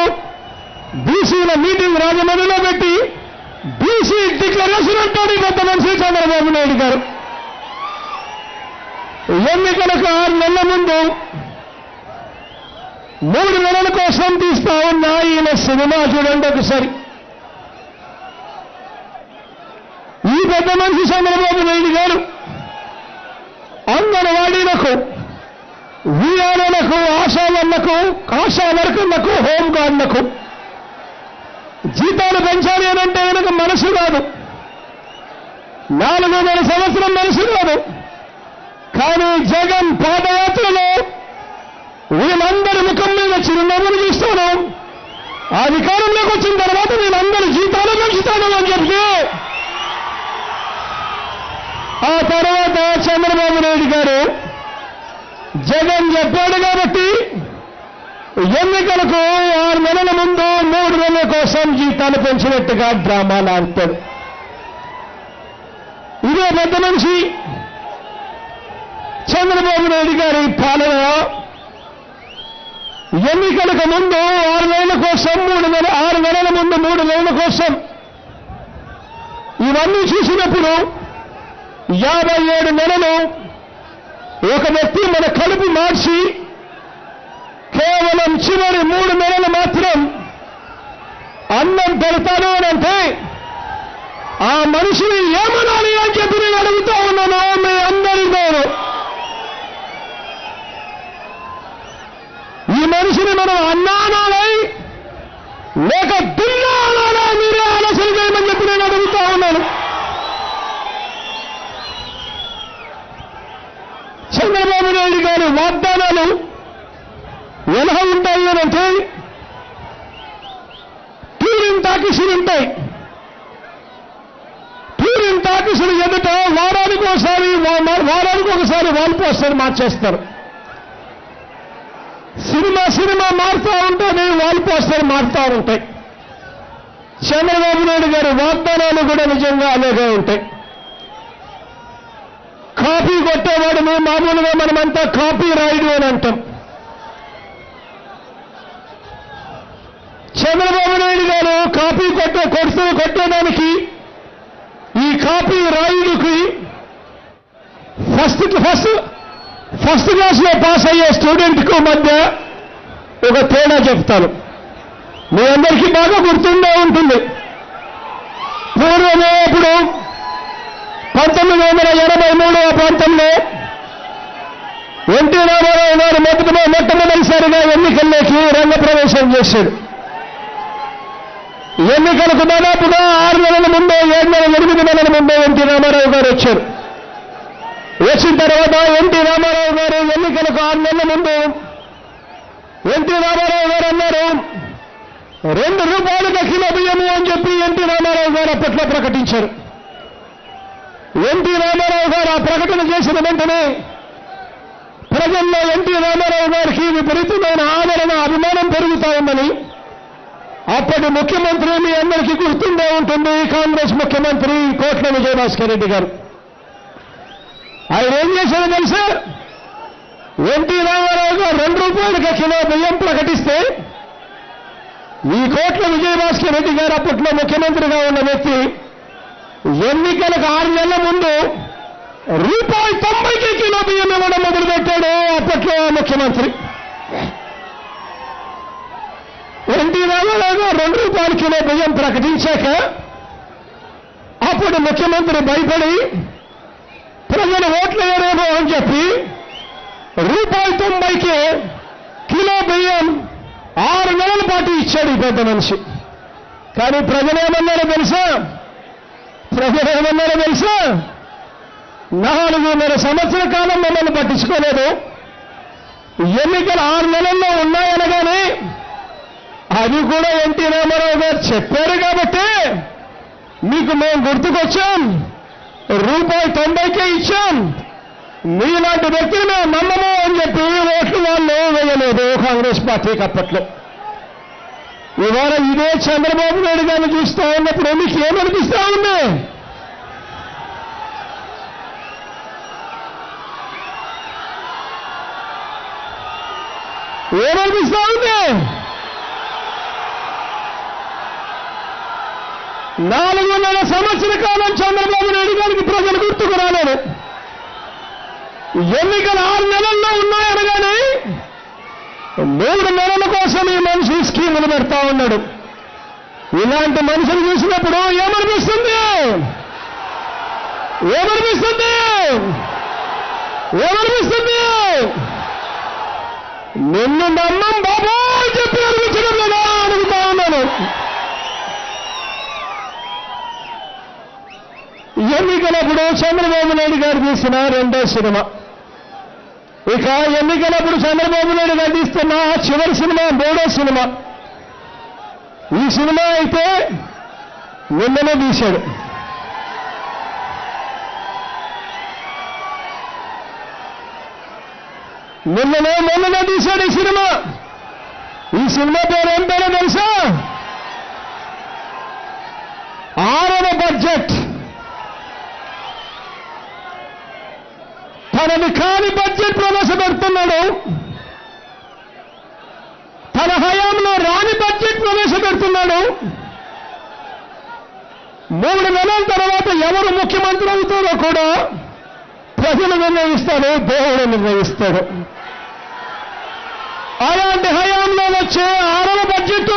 బీసీల మీటింగ్ రాజమండ్రిలో పెట్టి బీసీ డిక్లరేషన్ అంటాడు ఈ పెద్ద మనిషి చంద్రబాబు నాయుడు గారు. ఎన్నికలకు 6 నెలల ముందు 3 నెలల కోసం తీస్తా ఉన్న ఈయన సినిమా చూడండి ఒకసారి. ఈ పెద్ద మనిషి చంద్రబాబు నాయుడు గారు అంగన్వాడీలకు, వీఆర్ఓలకు, ఆశా వర్కర్లకు, హోంగార్డులకు జీతాలు పెంచాలి అనంటే కనుక మనసు రాదు. 4 సంవత్సరం మనసు రాదు. కానీ జగన్ పాదయాత్రలో వీళ్ళందరి ముఖం మీద చిరునవ్వులు చూస్తాను. అధికారంలోకి వచ్చిన తర్వాత వీళ్ళందరి జీతాలు పెంచుతాను అని చెప్తే ఆ తర్వాత చంద్రబాబు నాయుడు గారు జగన్ చెప్పాడు కాబట్టి ఎన్నికలకు 6 నెలల ముందు 3 నెలల కోసం జీతాలు పెంచినట్టుగా డ్రామాలు ఆడతాడు. ఇదే పెద్ద మనిషి చంద్రబాబు నాయుడు గారి పాలన ఎన్నికలకు ముందు 6 నెలల కోసం 6 నెలల ముందు 3 నెలల కోసం ఇవన్నీ చూసినప్పుడు 57 నెలలు ఒక వ్యక్తి మన కడుపు మార్చి కేవలం చివరి 3 నెలలు మాత్రం అన్నం పెడతాను అనంటే ఆ మనిషిని ఏమనాలి అని చెప్పి నేను అడుగుతా ఉన్నాను మీ అందరితో. ఈ మనిషిని మనం అన్నానాలై లేక దున్నానాలా మీరే ఆలోచన చేయమని చెప్పి నేను అడుగుతా ఉన్నాను. చంద్రబాబు నాయుడు గారి వాగ్దానాలు ఎలా ఉంటాయి అనంటే టూరింగ్ టాకీసులు ఉంటాయి. టూరింగ్ టాకీసులు ఎదుట వారానికి ఒకసారి వాల్ పోస్టర్ మార్చేస్తారు. సినిమా మారుతూ ఉంటేనే వాల్ పోస్టర్ మారుతూ ఉంటాయి. చంద్రబాబు నాయుడు గారి వాగ్దానాలు కూడా నిజంగా అలాగే ఉంటాయి. కాపీ కొట్టేవాడిని మామూలుగా మనమంతా కాపీ రాయుడు అని అంటాం. చంద్రబాబు నాయుడు గారు కాపీ కొట్టేదానికి ఈ కాపీ రాయుడికి ఫస్ట్ క్లాస్లో పాస్ అయ్యే స్టూడెంట్కు మధ్య ఒక తేడా చెప్తాను. మీ అందరికీ బాగా గుర్తుండే ఉంటుంది. పూర్వమే ఇప్పుడు 1983 ప్రాంతంలో ఎన్టీ రామారావు గారు మొట్టమొదటిసారిగా ఎన్నికల్లోకి రంగప్రవేశం చేశాడు. ఎన్నికలకు దాదాపుగా 6 నెలల ముందే 7 నెలల 8 నెలల ముందే ఎన్టీ రామారావు గారు వచ్చారు. వచ్చిన తర్వాత ఎన్టీ రామారావు గారు ఎన్నికలకు 6 నెలల ముందు ఎన్టీ రామారావు గారు అన్నారు 2 రూపాయలుగా కిలో బియ్యము అని చెప్పి ఎన్టీ రామారావు గారు అప్పట్లో ప్రకటించారు. ఎన్టీ రామారావు గారు ఆ ప్రకటన చేసిన వెంటనే ప్రజల్లో ఎన్టీ రామారావు గారికి విపరీతమైన ఆదరణ, అభిమానం పెరుగుతా ఉందని అప్పటి ముఖ్యమంత్రి మీ అందరికీ గుర్తుండే ఉంటుంది, కాంగ్రెస్ ముఖ్యమంత్రి కోట్ల విజయభాస్కర్ రెడ్డి గారు. ఆయన ఏం చేశారో తెలుసా? ఎన్టీ రామారావు గారు 2 రూపాయలకి కిలో బియ్యం ప్రకటిస్తే ఈ కోట్ల విజయభాస్కర్ రెడ్డి గారు అప్పట్లో ముఖ్యమంత్రిగా ఉన్న వ్యక్తి ఎన్నికలకు 6 నెలల ముందు ₹90కి కిలో బియ్యం ఇవ్వడం మొదలుపెట్టాడు అప్పట్లో ముఖ్యమంత్రి. ఎన్టీ రామారావు గారు 2 రూపాయల కిలో బియ్యం ప్రకటించాక అప్పుడు ముఖ్యమంత్రి భయపడి ప్రజలు ఓట్లు వేయరేమో అని చెప్పి ₹90కి కిలో బియ్యం 6 నెలల పాటు ఇచ్చాడు ఈ పెద్ద మనిషి. కానీ ప్రజలేమన్నారో తెలుసా? 4.5 సంవత్సర కాలం మమ్మల్ని పట్టించుకోలేదు. ఎన్నికలు 6 నెలల్లో ఉన్నాయనగానే అది కూడా ఎన్టీ రామారావు గారు చెప్పారు కాబట్టి మీకు మేము గుర్తుకొచ్చాం, ₹90కే ఇచ్చాం, మీలాంటి వ్యక్తిని మేము నమ్మము అని చెప్పి ఓట్లు వాళ్ళు వేయలేదు కాంగ్రెస్ పార్టీకి అప్పట్లో. ఇవాళ ఇదే చంద్రబాబు నాయుడు గారిని చూస్తూ ఉన్నప్పుడు మీకు ఏమనిపిస్తా ఉంది? ఏమనిపిస్తా ఉంది? 4.5 సంవత్సర కాలం చంద్రబాబు నాయుడు గారికి ప్రజలు గుర్తుకు రాలేదు. ఎన్నికలు 6 నెలల్లో ఉన్నాయనగానే 3 నెలల కోసం ఈ మనిషి స్కీములు పెడతా ఉన్నాడు. ఇలాంటి మనుషులు చూసినప్పుడు ఏమనిపిస్తుంది? నిన్ను నమ్మం బాబు అని చెప్పి అనిపించడం లేదా అడుగుతా ఉన్నాను. ఎన్నికలప్పుడు చంద్రబాబు నాయుడు గారు తీసిన 2వ సినిమా, ఇక ఎన్నికలప్పుడు చంద్రబాబు నాయుడు గారు తీస్తున్న చివరి సినిమా 3వ సినిమా. ఈ సినిమా అయితే నిన్ననే తీశాడు. మొన్ననే తీశాడు ఈ సినిమా. ఈ సినిమా పేరు ఏం పేరో తెలుసా? 6వ బడ్జెట్. తనని కాని బడ్జెట్ ప్రవేశపెడుతున్నాడు. తన హయాంలో రాని బడ్జెట్ ప్రవేశపెడుతున్నాడు. 3 నెలల తర్వాత ఎవరు ముఖ్యమంత్రి అవుతారో కూడా ప్రజలు నిర్ణయిస్తారు, దేవుడు నిర్ణయిస్తాడు. అలాంటి హయాంలో వచ్చే 6వ బడ్జెట్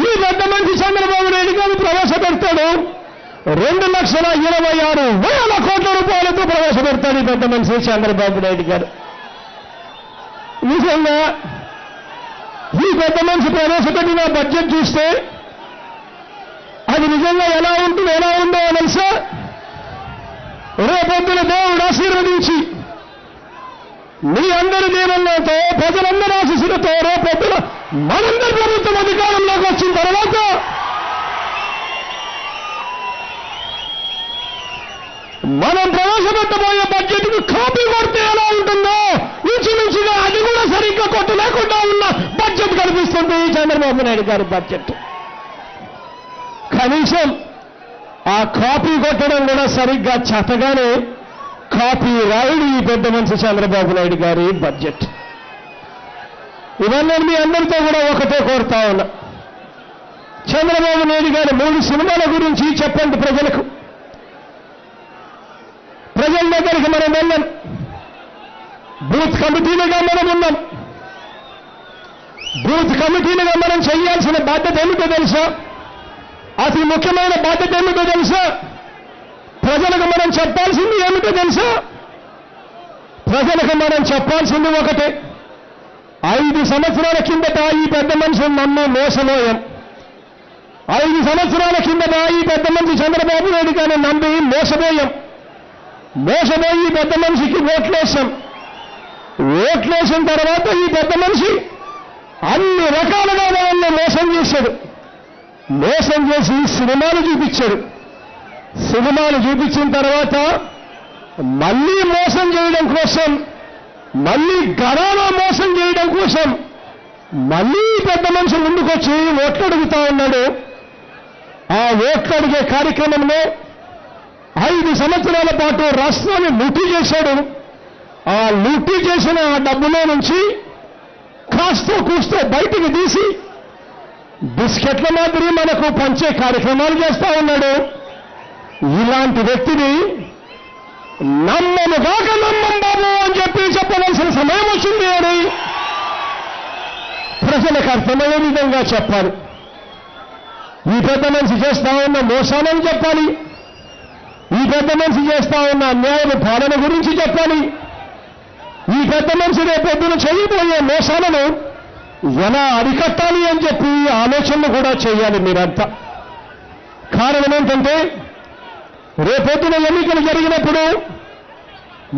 ఈ పెద్ద మనిషి చంద్రబాబు నాయుడు గారు ప్రవేశపెడతాడు. 2,26,000 కోట్ల రూపాయలతో ప్రవేశపెడతాడు ఈ పెద్ద మనిషి చంద్రబాబు నాయుడు గారు. నిజంగా ఈ పెద్ద మనిషి ప్రవేశపెట్టిన బడ్జెట్ చూస్తే అది నిజంగా ఎలా ఉందో తెలుసా? రేపొద్దున దేవుడు ఆశీర్వదించి మీ అందరి దీవెనలతో, ప్రజలందరి ఆశీస్సులతో రేపొద్దున మనందరి ప్రభుత్వం అధికారంలోకి వచ్చిన తర్వాత మనం ప్రవేశపెట్టబోయే బడ్జెట్కు కాపీ కొడితే ఎలా ఉంటుందో ఇంచుమించుగా అది కూడా సరిగ్గా కొట్టలేకుండా ఉన్న బడ్జెట్ కనిపిస్తుంది చంద్రబాబు నాయుడు గారి బడ్జెట్. కనీసం ఆ కాపీ కొట్టడం కూడా సరిగ్గా చేతగానే కాపీ రాయుడు ఈ పెద్ద మనిషి చంద్రబాబు నాయుడు గారి బడ్జెట్. ఇవన్నీ మీ అందరితో కూడా ఒకటే కోరుతా ఉన్నా, చంద్రబాబు నాయుడు గారి 3 సినిమాల గురించి చెప్పండి ప్రజలకు. ప్రజల దగ్గరికి మనం వెళ్ళాం, బూత్ కమిటీలుగా మనం ఉన్నాం. బూత్ కమిటీలుగా మనం చేయాల్సిన బాధ్యత ఏమిటో తెలుసా? అతి ముఖ్యమైన బాధ్యత ఏమిటో తెలుసా? ప్రజలకు మనం చెప్పాల్సింది ఏమిటో తెలుసా? ప్రజలకు మనం చెప్పాల్సింది ఒకటే. 5 సంవత్సరాల కిందట ఈ పెద్ద మనిషిని నమ్మి మోసపోయాం. 5 సంవత్సరాల కిందట ఈ పెద్ద మనిషి చంద్రబాబు నాయుడు గారిని నమ్మి మోసపోయి పెద్ద మనిషికి ఓట్లేసాం. ఓట్లేసిన తర్వాత ఈ పెద్ద మనిషి అన్ని రకాలుగా మనల్ని మోసం చేశాడు. మోసం చేసి సినిమాలు చూపించాడు. సినిమాలు చూపించిన తర్వాత మళ్ళీ మోసం చేయడం కోసం, మళ్ళీ గణాలో మోసం చేయడం కోసం మళ్ళీ పెద్ద మనిషి ముందుకొచ్చి ఓట్లు అడుగుతా ఉన్నాడు. ఆ ఓట్లు అడిగే కార్యక్రమంలో 5 సంవత్సరాల పాటు రాష్ట్రాన్ని లూటీ చేశాడు. ఆ లూటీ చేసిన ఆ డబ్బులో నుంచి కాస్తో కూస్తో బయటికి తీసి బిస్కెట్ల మాదిరి మనకు పంచే కార్యక్రమాలు చేస్తా ఉన్నాడు. ఇలాంటి వ్యక్తిని నమ్మను కాక నమ్మం బాబు అని చెప్పవలసిన సమయం వచ్చింది అని ప్రజలకు అర్థమయ్యే విధంగా చెప్పాలి. ఈ పెద్ద మనిషి చేస్తా ఉన్న మోసాలను చెప్పాలి. ఈ పెద్ద మనిషి చేస్తా ఉన్న అన్యాయ పాలన గురించి చెప్పాలి. ఈ పెద్ద మనిషి రేపొద్దున చేయబోయే మోసాలను ఎలా అరికట్టాలి అని చెప్పి ఆలోచనలు కూడా చేయాలి మీరంతా. కారణం ఏంటంటే రేపొద్దున ఎన్నికలు జరిగినప్పుడు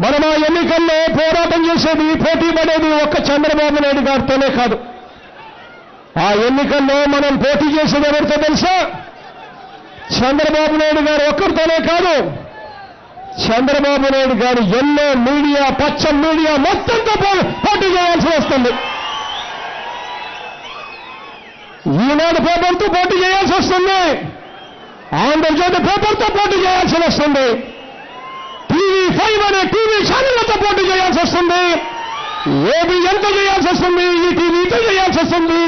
మనం ఆ ఎన్నికల్లో పోరాటం చేసేది, పోటీ పడేది ఒక్క చంద్రబాబు నాయుడు గారితోనే కాదు. ఆ ఎన్నికల్లో మనం పోటీ చేసేది ఎవరితో తెలుసా? చంద్రబాబు నాయుడు గారు ఒక్కరితోనే కాదు, చంద్రబాబు నాయుడు గారు ఎన్నో మీడియా, పచ్చ మీడియా మొత్తంతో పోటీ చేయాల్సి వస్తుంది. ఈనాడు పేపర్తో పోటీ చేయాల్సి వస్తుంది. ఆంధ్రజ్యోతి పేపర్తో పోటీ చేయాల్సి వస్తుంది. టీవీ5 అనే టీవీ ఛానళ్లతో పోటీ చేయాల్సి వస్తుంది. ఏబిఎన్తో చేయాల్సి వస్తుంది. ఈటీవీతో చేయాల్సి వస్తుంది.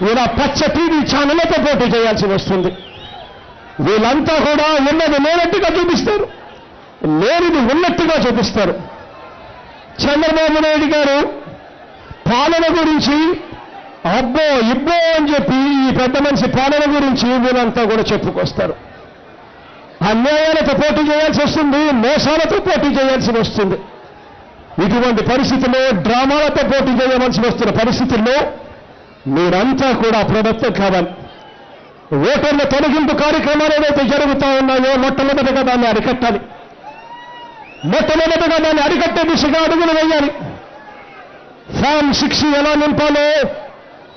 ఇలా పచ్చ టీవీ ఛానళ్లతో పోటీ చేయాల్సి వస్తుంది. వీళ్ళంతా కూడా ఉన్నది లేనట్టుగా చూపిస్తారు, లేనిది ఉన్నట్టుగా చూపిస్తారు. చంద్రబాబు నాయుడు గారు పాలన గురించి అబ్బో ఇబ్బో అని చెప్పి ఈ పెద్ద మనిషి పాలన గురించి వీళ్ళంతా కూడా చెప్పుకొస్తారు. అన్యాయాలతో పోటీ చేయాల్సి వస్తుంది, మోసాలతో పోటీ చేయాల్సి వస్తుంది. ఇటువంటి పరిస్థితుల్లో డ్రామాలతో పోటీ చేయవలసి వస్తున్న పరిస్థితుల్లో మీరంతా కూడా అప్రమత్తం కావాలి. ఓటర్ల తొలగింపు కార్యక్రమాలు ఏదైతే జరుగుతూ ఉన్నాయో మొట్టమొదటిగా దాన్ని అరికట్టాలి. మొట్టమొదటిగా దాన్ని అరికట్టే దిశగా అడుగులు వేయాలి. ఫామ్ 6 ఎలా నింపాలో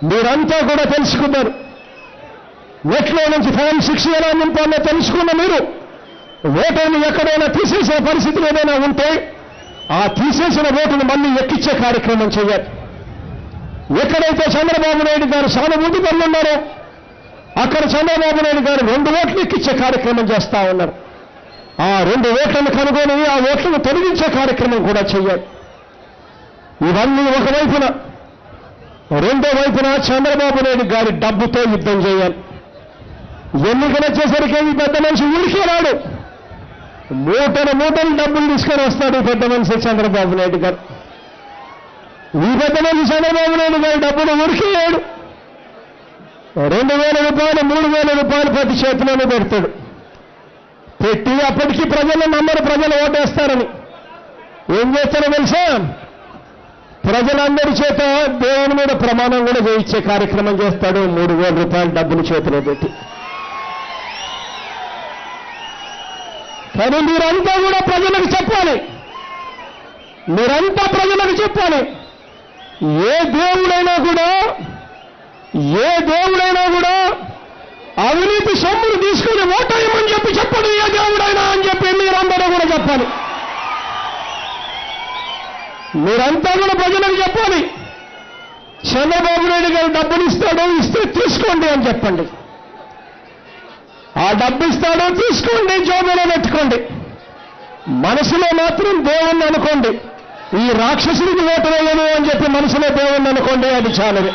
మీరంతా కూడా తెలుసుకున్నారు. నెట్లో నుంచి ఫామ్ 6 ఎలా నింపాలో తెలుసుకున్న మీరు ఓటర్ని ఎక్కడైనా తీసేసే పరిస్థితులు ఏదైనా ఉంటే ఆ తీసేసిన ఓటును మళ్ళీ ఎక్కించే కార్యక్రమం చేయాలి. ఎక్కడైతే చంద్రబాబు నాయుడు గారు సానుభూతి పనులున్నారో అక్కడ చంద్రబాబు నాయుడు గారు 2 ఓట్లు ఎక్కించే కార్యక్రమం చేస్తా ఉన్నారు. ఆ 2 ఓట్లను కనుగొని ఆ ఓట్లను తొలగించే కార్యక్రమం కూడా చేయాలి. ఇవన్నీ ఒకవైపున, రెండో వైపున చంద్రబాబు నాయుడు గారి డబ్బుతో యుద్ధం చేయాలి. ఎన్నికలు వచ్చేసరికి ఈ పెద్ద మనిషి ఊరికే రాడు, మూటలు డబ్బులు తీసుకొని వస్తాడు. పెద్ద మనిషి చంద్రబాబు నాయుడు గారు, ఈ పెద్ద మనిషి చంద్రబాబు నాయుడు గారి డబ్బులు ఊరికే లేడు. 2,000 రూపాయలు 3,000 రూపాయలు ప్రతి చేతిలోనే పెడతాడు. పెట్టి అప్పటికీ ప్రజలు నమ్మరు, ప్రజలు ఓటేస్తారని ఏం చేస్తారో తెలుసా? ప్రజలందరి చేత దేవుని మీద ప్రమాణం కూడా చేయించే కార్యక్రమం చేస్తాడు. 3,000 రూపాయలు డబ్బులు చేతిలో పెట్టి. కానీ మీరంతా కూడా ప్రజలకు చెప్పాలి, మీరంతా ప్రజలకు చెప్పాలి. ఏ దేవుడైనా కూడా అవినీతి సొమ్మును తీసుకుని ఓటేయమని చెప్పడు ఏ దేవుడైనా అని చెప్పి మీరందరూ కూడా చెప్పాలి. మీరంతా కూడా ప్రజలకు చెప్పాలి. చంద్రబాబు నాయుడు గారు డబ్బులు ఇస్తే తీసుకోండి అని చెప్పండి. ఆ డబ్బు ఇస్తాడో తీసుకోండి, జోబులో పెట్టుకోండి. మనసులో మాత్రం దేవుణ్ణి అనుకోండి. ఈ రాక్షసుడికి ఓటు వేయను అని చెప్పి మనసులో దేవుణ్ణి అనుకోండి, అది చాలదు.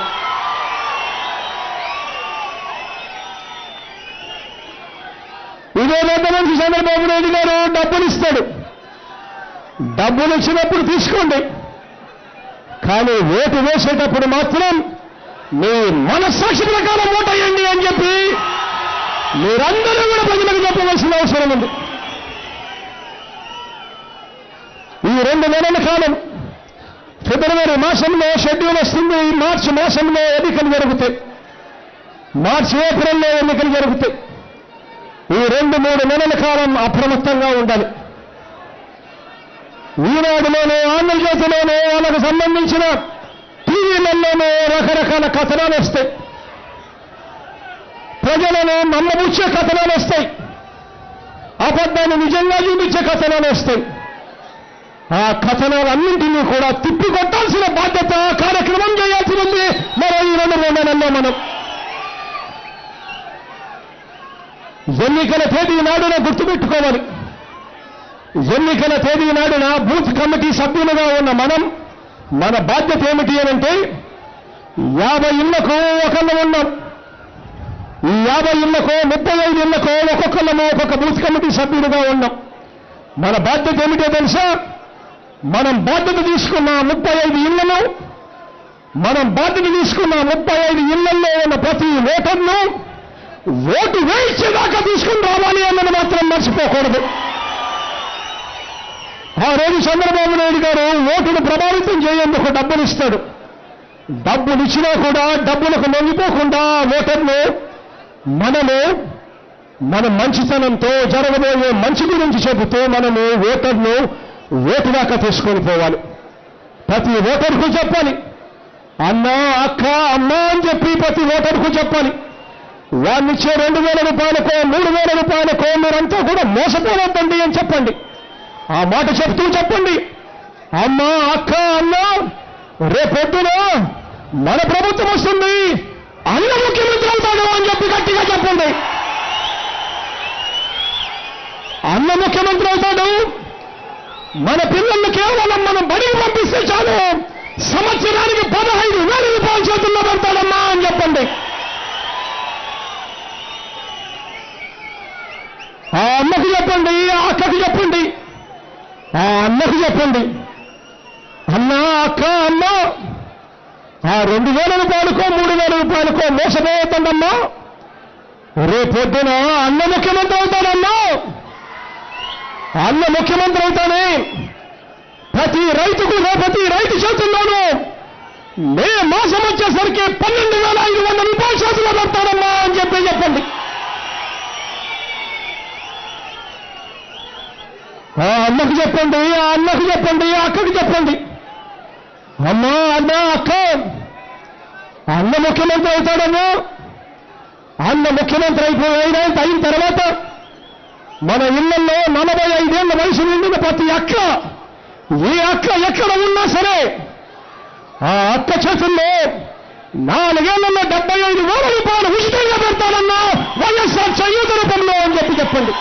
ఇదే పెద్ద మనిషి చంద్రబాబు నాయుడు గారు డబ్బులు ఇస్తాడు. డబ్బులు ఇచ్చినప్పుడు తీసుకోండి, కానీ ఓటు వేసేటప్పుడు మాత్రం మీ మనస్సాక్షి ప్రకారం ఓటేయండి అని చెప్పి మీరందరూ కూడా ప్రజలకు చెప్పవలసిన అవసరం ఉంది. ఈ 2 నెలల కాలం ఫిబ్రవరి మాసంలో షెడ్యూల్ వస్తుంది. మార్చి మాసంలో ఎన్నికలు జరుగుతాయి. మార్చి ఏప్రిల్లో ఎన్నికలు జరుగుతాయి. ఈ 2-3 నెలల కాలం అప్రమత్తంగా ఉండాలి. ఈనాడులోనే ఆంధ్రజ్యోతిలోనే వాళ్ళకు సంబంధించిన టీవీ టీవీలలోనూ రకరకాల కథనాలు వస్తాయి, ప్రజలను నమ్మబుచ్చే కథనాలు వస్తాయి, అబద్ధాన్ని నిజంగా చూపించే కథనాలు వస్తాయి. ఆ కథనాలన్నింటినీ కూడా తిప్పికొట్టాల్సిన బాధ్యత, కార్యక్రమం చేయాల్సి ఉంది మరో ఈ 2 నెలల్లో. మనం ఎన్నికల తేదీ నాడున గుర్తుపెట్టుకోవాలి. ఎన్నికల తేదీ నాడున బూత్ కమిటీ సభ్యులుగా ఉన్న మన బాధ్యత ఏమిటి అనంటే 50 ఇళ్లకు ఒకళ్ళు ఉన్నాం. ఈ 50 ఇళ్లకు 35 ఇళ్లకు ఒక్కొక్కళ్ళము ఒక్కొక్క బూత్ కమిటీ సభ్యులుగా ఉన్నాం. మన బాధ్యత ఏమిటో తెలుసా? మనం బాధ్యత తీసుకున్న 35 ఇళ్లను, మనం బాధ్యత తీసుకున్న 35 ఇళ్లలో ఉన్న ప్రతి ఓటర్ను ఓటు వేయించేదాకా తీసుకుని రావాలి అన్నది మాత్రం మర్చిపోకూడదు. ఆ రోజు చంద్రబాబు నాయుడు గారు ఓటును ప్రభావితం చేయేందుకు డబ్బులు ఇస్తాడు. డబ్బులు ఇచ్చినా కూడా డబ్బులకు లొంగిపోకుండా ఓటర్ను మన మంచితనంతో జరగబోయే మంచి గురించి చెబుతూ మనము ఓటర్ను ఓటు దాకా తీసుకొని పోవాలి. ప్రతి ఓటర్కు చెప్పాలి, అన్నా, అక్క, అమ్మ అని చెప్పి ప్రతి ఓటర్కు చెప్పాలి. వారినిచ్చే 2,000 రూపాయలకో 3,000 రూపాయలకో మీరంతా కూడా మోసపోవద్దండి అని చెప్పండి. ఆ మాట చెప్తూ చెప్పండి, అమ్మ, అక్క, అన్న, రేపొద్దున మన ప్రభుత్వం వస్తుంది, అన్న ముఖ్యమంత్రి అవుతాడు అని చెప్పి గట్టిగా చెప్పండి. అన్న ముఖ్యమంత్రి అవుతాడు, మన పిల్లల్ని కేవలం మనం బడికి పంపిస్తే చాలు, సంవత్సరానికి 15,000 రూపాయల చేతుల్లో పెడతాడమ్మా అని చెప్పండి. ఆ అమ్మకు చెప్పండి, ఆ అక్కకు చెప్పండి, ఆ అన్నకు చెప్పండి, అన్న, అక్క, అమ్మ, ఆ 2,000 రూపాయలకో 3,000 రూపాయలకో మోసపోతుందమ్మా, రేపొద్దున అన్న ముఖ్యమంత్రి అవుతాడమ్మా. అన్న ముఖ్యమంత్రి అవుతానే ప్రతి రైతు చేతుల్లోనూ మే మాసం వచ్చేసరికి 12,500 రూపాయల చేతుల్లో పెడతాడమ్మా అని చెప్పండి. ఆ అమ్మకు చెప్పండి, ఆ అన్నకు చెప్పండి, ఆ అక్కకు చెప్పండి, అమ్మ, అన్న, అక్క, అన్న ముఖ్యమంత్రి అవుతాడమ్మా. అన్న ముఖ్యమంత్రి అయిన తర్వాత మన ఇళ్లలో 45 ఏళ్ల వయసు నిండిన ప్రతి అక్క, ఏ అక్క ఎక్కడ ఉన్నా సరే ఆ అక్క చేతుల్లో 4 ఏళ్లలో 75,000 రూపాయలు ఉచితంగా పెడతాడన్నా వైఎస్ఆర్ చేయూత రూపంలో అని చెప్పండి.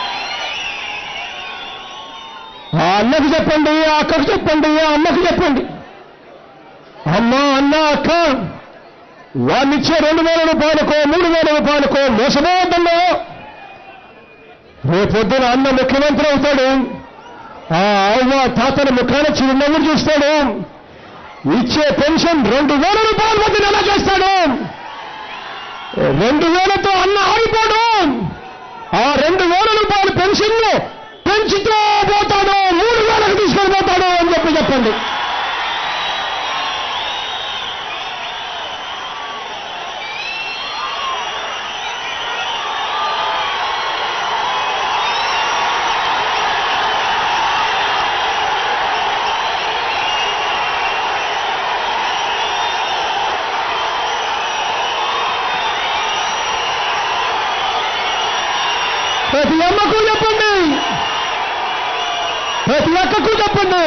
ఆ అన్నకు చెప్పండి, ఆ అక్కకు చెప్పండి, ఆ అమ్మకు చెప్పండి, అమ్మ, అన్న, అక్క, వారినిచ్చే 2,000 రూపాయలకో 3,000 రూపాయలకో మోసపోవద్దన్నా. రేపొద్దున అన్న ముఖ్యమంత్రి అవుతాడు, ఆ అవ్వ తాతల ముఖాన చిరునవ్వులు చూస్తాడు, ఇచ్చే పెన్షన్ 2,000 రూపాయల మధ్య నెల చేస్తాడు. 2,000తో అన్న ఆగిపోడు, ఆ 2,000 రూపాయల పెన్షన్ను పెంచుతూ పోతాడు, 3,000కు తీసుకొని పోతాడు అని చెప్పండి. ప్రతి అమ్మకు చెప్పండి, ప్రతి అక్కకు చెప్పండి,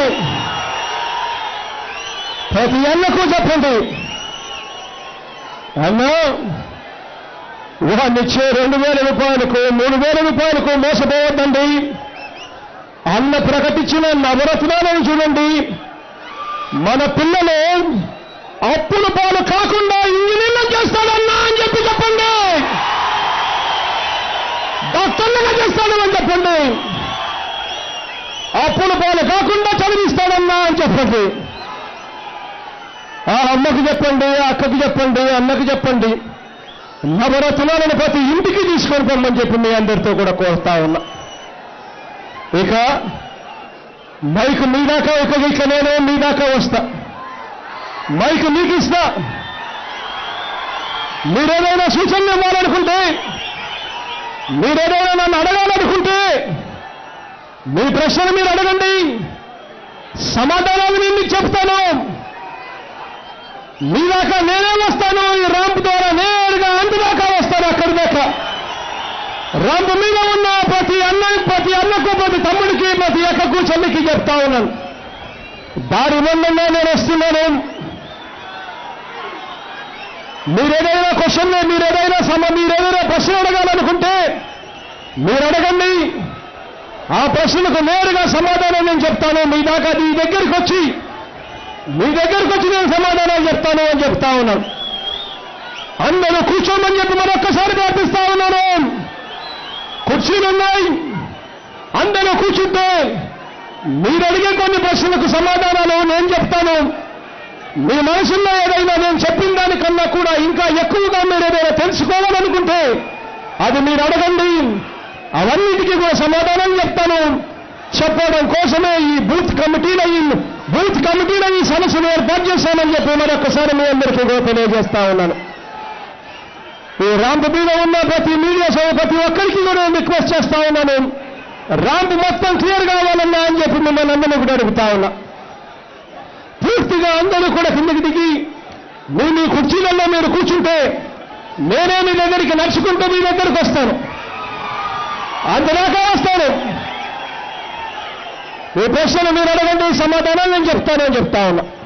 ప్రతి అన్నకు చెప్పండి, అన్నా, వాడినిచ్చే 2,000 రూపాయలకు 3,000 రూపాయలకు మోసపోవద్దండి. అన్న ప్రకటించిన నవరత్నాలను చూడండి. మన పిల్లలు అప్పుల పాలు కాకుండా ఇంజనీర్లు చేస్తాడన్నా అని చెప్పండి. డాక్టర్లుగా చేస్తాడని చెప్పండి. అప్పుల పాలు కాకుండా చదివిస్తాడన్నా అని చెప్పండి. ఆ అమ్మకు చెప్పండి, ఆ అక్కకు చెప్పండి, అన్నకు చెప్పండి. నవరత్నాలను ప్రతి ఇంటికి తీసుకొని పొమ్మని చెప్పి మీ అందరితో కూడా కోరుతా ఉన్నా. ఇక మైకు మీ దాకా ఇక నేను మీ దాకా వస్తా. మైకు మీకు ఇస్తా. మీరేదైనా సూచనలు ఇవ్వాలనుకుంటే, మీరేదైనా నన్ను అడగాలనుకుంటే మీ ప్రశ్నలు మీరు అడగండి, సమాధానాలు నేను మీకు చెప్తాను. మీ దాకా నేనే వస్తాను. ఈ ర్యాంప్ ద్వారా నేరుగా అందుదాకా వస్తాను. అక్కడి దాకా ర్యాంప్ మీద ఉన్న ప్రతి అన్నకు, ప్రతి తమ్ముడికి, ప్రతి అక్కకు, చెల్లికి చెప్తా ఉన్నాను, దారి మొండంగా నేను వస్తున్నాను. మీరేదైనా క్వశ్చన్, మీరేదైనా ప్రశ్న అడగాలనుకుంటే మీరు అడగండి. ఆ ప్రశ్నకు నేరుగా సమాధానం నేను చెప్తాను. మీ దగ్గరికి వచ్చి నేను సమాధానం చెప్తాను అని చెప్తా ఉన్నాను. అందరూ కూర్చోమని చెప్పి మరొక్కసారి ప్రార్థిస్తా ఉన్నాను. కుర్చీలున్నాయి, అందరూ కూర్చుంటే మీరు అడిగే కొన్ని ప్రశ్నలకు సమాధానాలు నేను చెప్తాను. మీ మనసులో ఏదైనా నేను చెప్పిన దానికన్నా కూడా ఇంకా ఎక్కువగా మీరు ఏదైనా తెలుసుకోవాలనుకుంటే అది మీరు అడగండి. అవన్నిటికీ కూడా సమాధానం చెప్తాను. చెప్పడం కోసమే ఈ బూత్ కమిటీలో ఈ సమస్యను ఏర్పాటు చేశామని చెప్పి మరొకసారి మీ అందరికీ కూడా తెలియజేస్తా ఉన్నాను. ఈ ర్యాంప్ మీద ఉన్న ప్రతి మీడియా ప్రతి ఒక్కరికి కూడా రిక్వెస్ట్ చేస్తా ఉన్నాను, ర్యాంప్ మొత్తం క్లియర్ కావాలన్నా అని చెప్పి మిమ్మల్ని అందరినీ కూడా అడుగుతా ఉన్నా. పూర్తిగా అందరూ కూడా కిందకి దిగి మీ కుర్చీలలో మీరు కూర్చుంటే నేనే మీ దగ్గరికి నడుచుకుంటూ మీ దగ్గరికి వస్తాను. అంతదాకా వస్తాను. మీ ప్రశ్నలు మీరు అడగండి, సమాధానం నేను చెప్తా ఉన్నా.